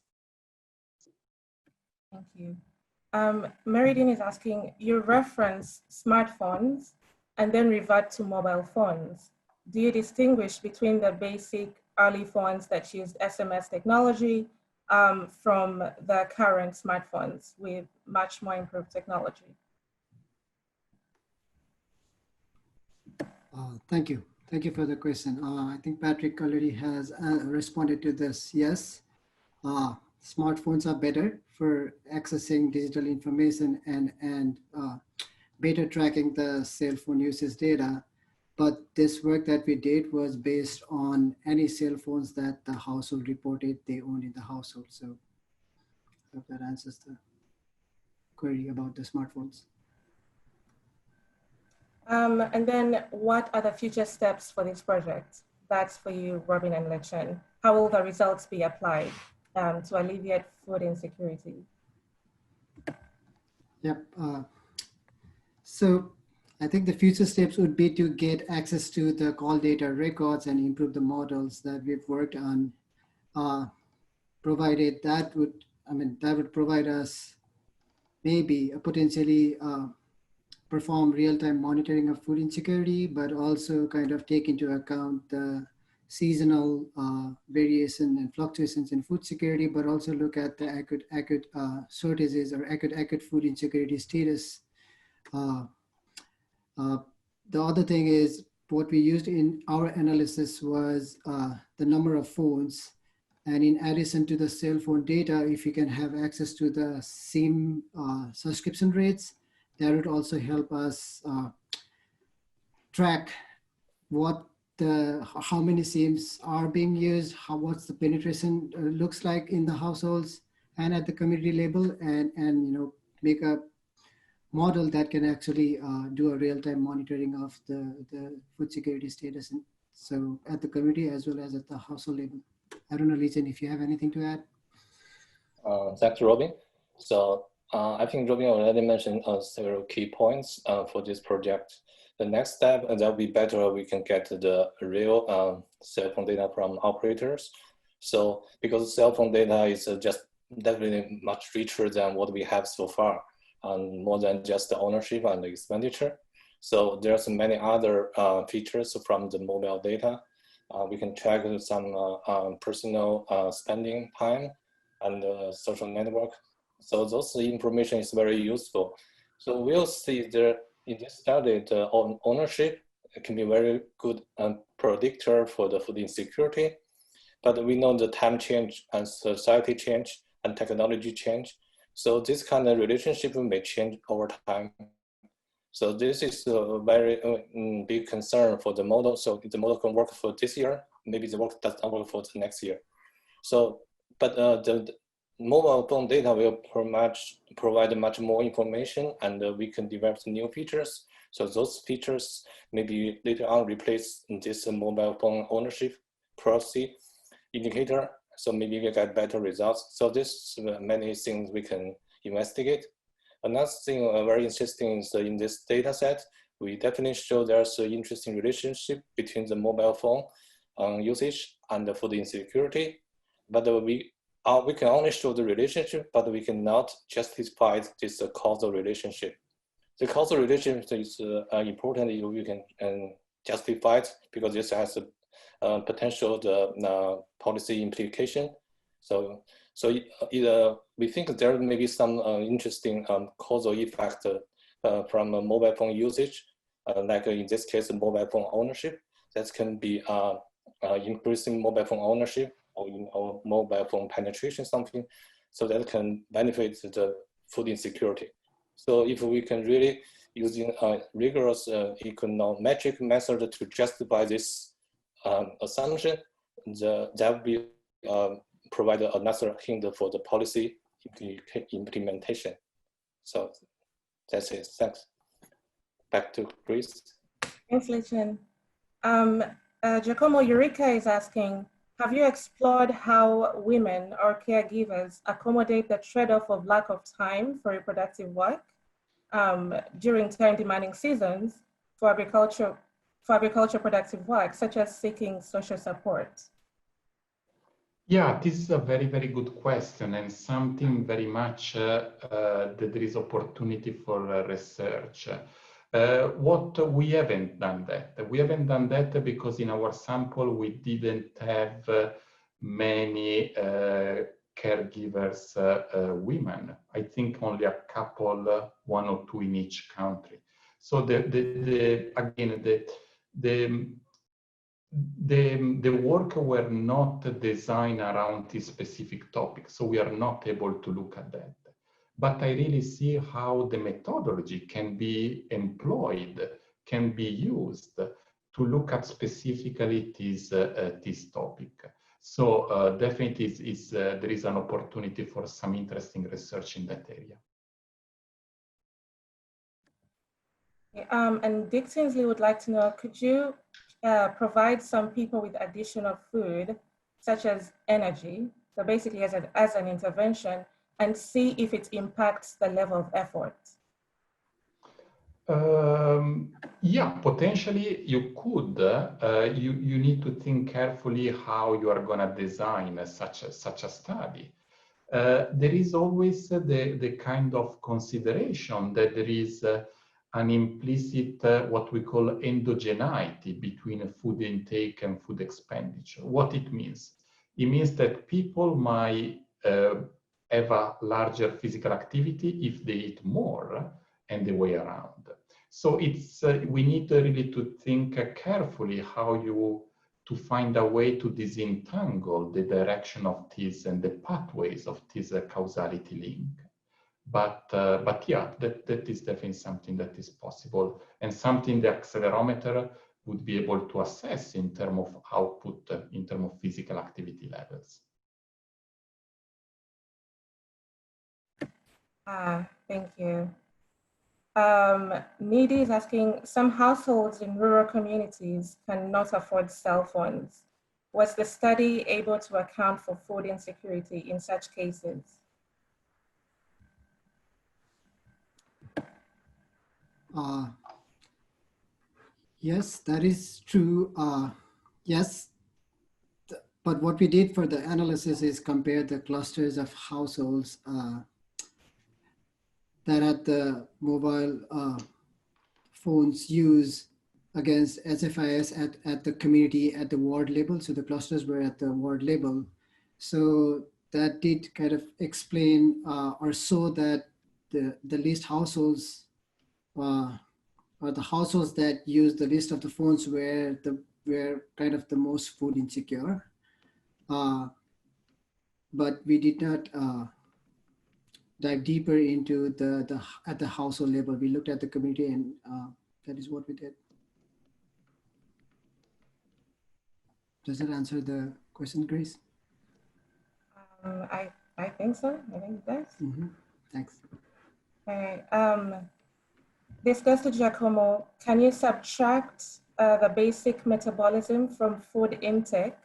Thank you. Meridine is asking, you reference smartphones and then revert to mobile phones. Do you distinguish between the basic early phones that used SMS technology from the current smartphones with much more improved technology? Thank you. Thank you for the question. I think Patrick already has responded to this. Yes, smartphones are better for accessing digital information and better tracking the cell phone usage data. But this work that we did was based on any cell phones that the household reported they owned in the household. So I hope that answers the query about the smartphones. And then what are the future steps for this project? That's for you, Robin and Lechen. How will the results be applied to alleviate food insecurity? Yep. So I think the future steps would be to get access to the call data records and improve the models that we've worked on, provided that would provide us maybe a potentially perform real-time monitoring of food insecurity, but also kind of take into account the seasonal variation and fluctuations in food security, but also look at the acute shortages or acute food insecurity status. The other thing is what we used in our analysis was the number of phones And in addition to the cell phone data, if you can have access to the SIM subscription rates, that would also help us track how many SIMs are being used, what's the penetration looks like in the households and at the community level, and make a model that can actually do a real-time monitoring of the food security status, so at the community as well as at the household level. I don't know, Legion, if you have anything to add. Thanks, Robin. So I think Robin already mentioned several key points for this project. The next step, that will be better, we can get the real cell phone data from operators. So because cell phone data is just definitely much richer than what we have so far, and more than just the ownership and the expenditure. So there's many other features from the mobile data. We can track some personal spending time and social network. So those information is very useful. So we'll see there in this study, the ownership can be very good predictor for the food insecurity. But we know the time change and society change and technology change. So this kind of relationship may change over time. So this is a very big concern for the model. So if the model can work for this year, maybe the work does not work for the next year. So, but the mobile phone data will provide much more information, and we can develop new features. So those features maybe later on replace this mobile phone ownership proxy indicator. So maybe we get better results. So this many things we can investigate. Another thing very interesting is in this data set, we definitely show there's an interesting relationship between the mobile phone usage and the food insecurity. But we can only show the relationship, but we cannot justify this causal relationship. The causal relationship is important if we can justify it, because this has a potential policy implication. So we think there may be some interesting causal effect from mobile phone usage, like in this case, mobile phone ownership, that can be increasing mobile phone ownership or mobile phone penetration, something, so that can benefit the food insecurity. So if we can really using a rigorous econometric method to justify this assumption, that will be provide another hint for the policy implementation. So that's it. Thanks. Back to Chris. Thanks, Lichen. Giacomo Eureka is asking, have you explored how women or caregivers accommodate the trade-off of lack of time for reproductive work during time-demanding seasons for agriculture productive work, such as seeking social support? Yeah, this is a very, very good question, and something very much that there is opportunity for research. What we haven't done that. We haven't done that because in our sample we didn't have many caregivers, women. I think only a couple, one or two in each country. So the work were not designed around this specific topic, so we are not able to look at that. But I really see how the methodology can be employed, can be used to look at specifically this topic. So definitely there is an opportunity for some interesting research in that area. And Dick Tinsley would like to know, could you provide some people with additional food, such as energy, so basically as an intervention, and see if it impacts the level of effort? Yeah, potentially you could. You need to think carefully how you are going to design such a study. There is always the kind of consideration that there is an implicit, what we call endogeneity between food intake and food expenditure. What it means? It means that people might have a larger physical activity if they eat more and the way around. So it's we need really to think carefully how you to find a way to disentangle the direction of this and the pathways of this causality link. But yeah, that is definitely something that is possible, and something the accelerometer would be able to assess in terms of output, in terms of physical activity levels. Thank you. Needy is asking, some households in rural communities cannot afford cell phones. Was the study able to account for food insecurity in such cases? Yes, that is true. Yes, but what we did for the analysis is compare the clusters of households that had the mobile phones use against SFIS at the community, at the ward level. So the clusters were at the ward level. So that did kind of explain or show that the least households or the households that use the least of the phones were kind of the most food insecure. But we did not dive deeper into at the household level. We looked at the community, and that is what we did. Does that answer the question, Grace? I think so. I think it does. Mm-hmm. Thanks. All right. Discuss to Giacomo, can you subtract the basic metabolism from food intake,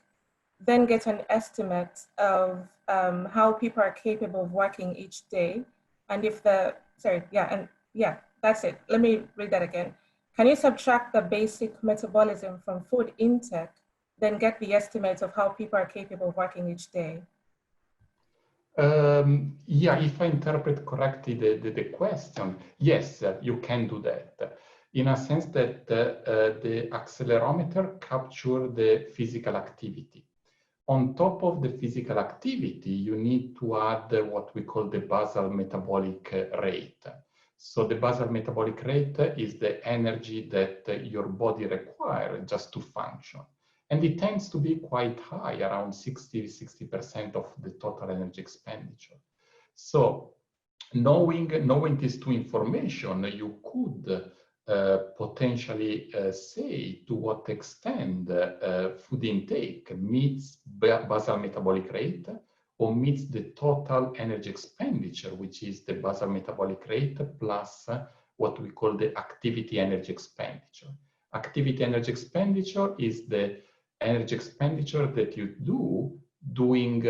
then get an estimate of how people are capable of working each day? And if that's it. Let me read that again. Can you subtract the basic metabolism from food intake, then get the estimate of how people are capable of working each day? Yeah, if I interpret correctly the question, yes, you can do that. In a sense that the accelerometer captures the physical activity. On top of the physical activity, you need to add what we call the basal metabolic rate. So the basal metabolic rate is the energy that your body requires just to function. And it tends to be quite high, around 60% of the total energy expenditure. So knowing these two information, you could potentially say to what extent food intake meets basal metabolic rate or meets the total energy expenditure, which is the basal metabolic rate plus what we call the activity energy expenditure. Activity energy expenditure is the energy expenditure that you do doing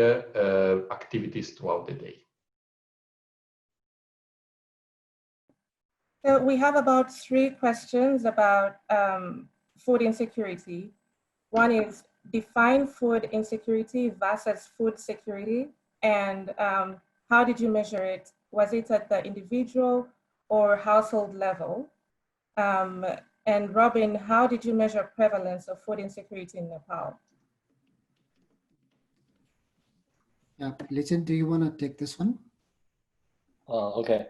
activities throughout the day. So we have about 3 questions about food insecurity. One is define food insecurity versus food security, and how did you measure it? Was it at the individual or household level? And Robin, how did you measure prevalence of food insecurity in Nepal? Yeah, Lichen, do you want to take this one? Okay.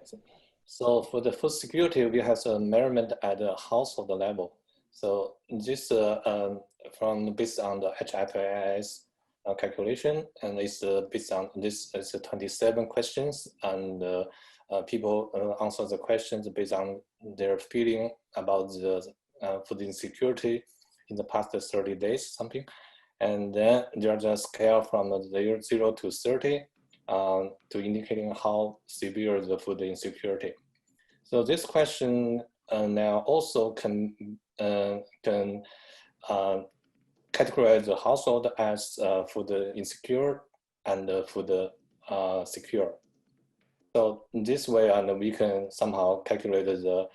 So for the food security, we have a measurement at the household level. So this based on the HFIS calculation, and it's based on this is 27 questions, and people answer the questions based on their feeling about the food insecurity in the past 30 days, something. And then there's a scale from 0 to 30 to indicating how severe the food insecurity. So this question now also can categorize the household as food insecure and food secure. So this way, and we can somehow calculate the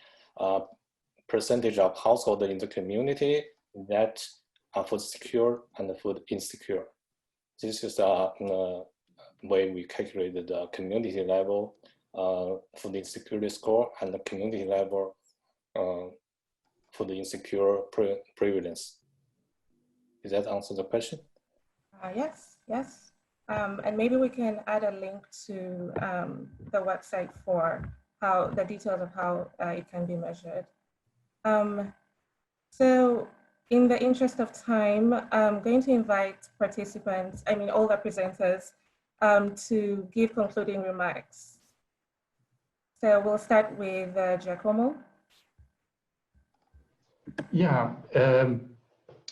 percentage of household in the community that are food secure and food insecure. This is a way we calculated the community level food insecurity score and the community level food insecure prevalence. Does that answer the question? Yes, yes. And maybe we can add a link to the website for the details of how it can be measured. So in the interest of time, I'm going to invite participants, all the presenters, to give concluding remarks. So we'll start with Giacomo. Yeah.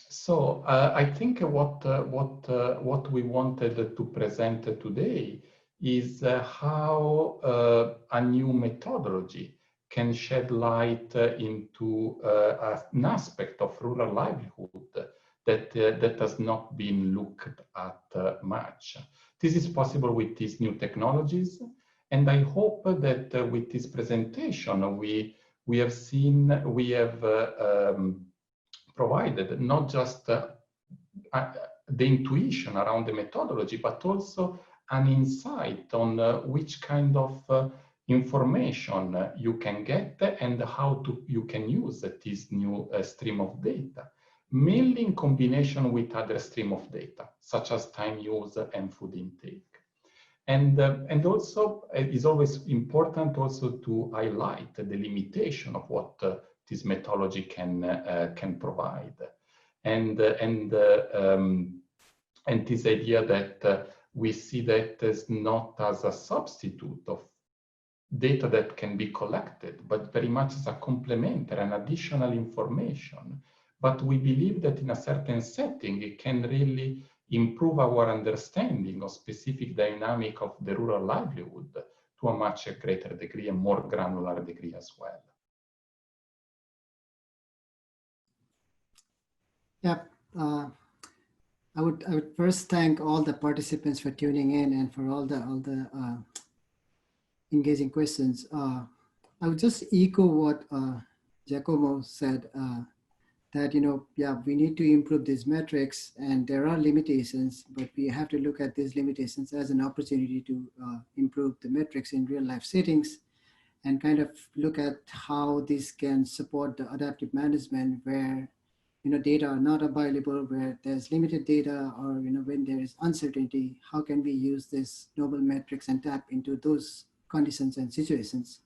So I think what we wanted to present today is how a new methodology can shed light into an aspect of rural livelihood that has not been looked at much. This is possible with these new technologies, and I hope that with this presentation we have provided not just the intuition around the methodology, but also an insight on which kind of information you can get and how you can use this new stream of data, mainly in combination with other stream of data, such as time use and food intake. And also, it is always important also to highlight the limitation of what this methodology can provide, and this idea that we see that as not as a substitute of data that can be collected, but very much as a complementary and additional information. But we believe that in a certain setting, it can really improve our understanding of specific dynamic of the rural livelihood to a much greater degree and more granular degree as well. Yeah, I would first thank all the participants for tuning in and for all the engaging questions. I would just echo what Giacomo said, that, yeah, we need to improve these metrics and there are limitations, but we have to look at these limitations as an opportunity to improve the metrics in real life settings and kind of look at how this can support the adaptive management where, data are not available, where there's limited data, or, when there is uncertainty, how can we use this novel metrics and tap into those conditions and situations.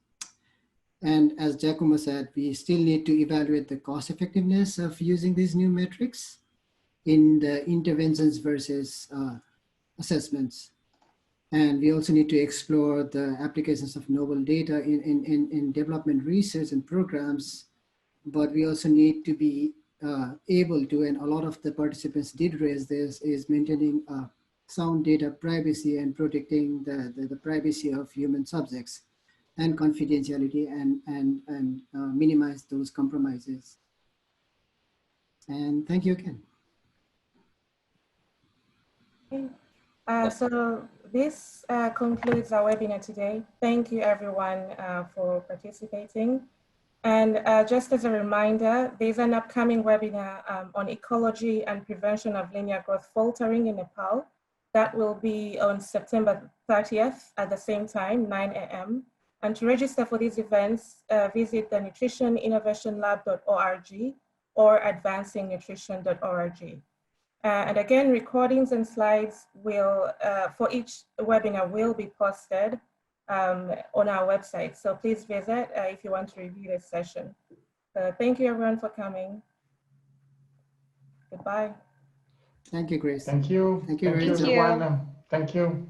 And as Giacomo said, we still need to evaluate the cost effectiveness of using these new metrics in the interventions versus assessments. And we also need to explore the applications of novel data in development research and programs, but we also need to be able to, and a lot of the participants did raise this, is maintaining sound data privacy and protecting the privacy of human subjects and confidentiality and minimize those compromises. And thank you again. Okay. So this concludes our webinar today. Thank you everyone for participating. And just as a reminder, there's an upcoming webinar on ecology and prevention of linear growth faltering in Nepal. That will be on September 30th at the same time, 9 a.m. And to register for these events, visit the nutritioninnovationlab.org or advancingnutrition.org. And again, recordings and slides will, for each webinar will be posted on our website. So please visit if you want to review this session. Thank you everyone for coming. Goodbye. Thank you, Grace. Thank you. Thank you, everyone. Thank you.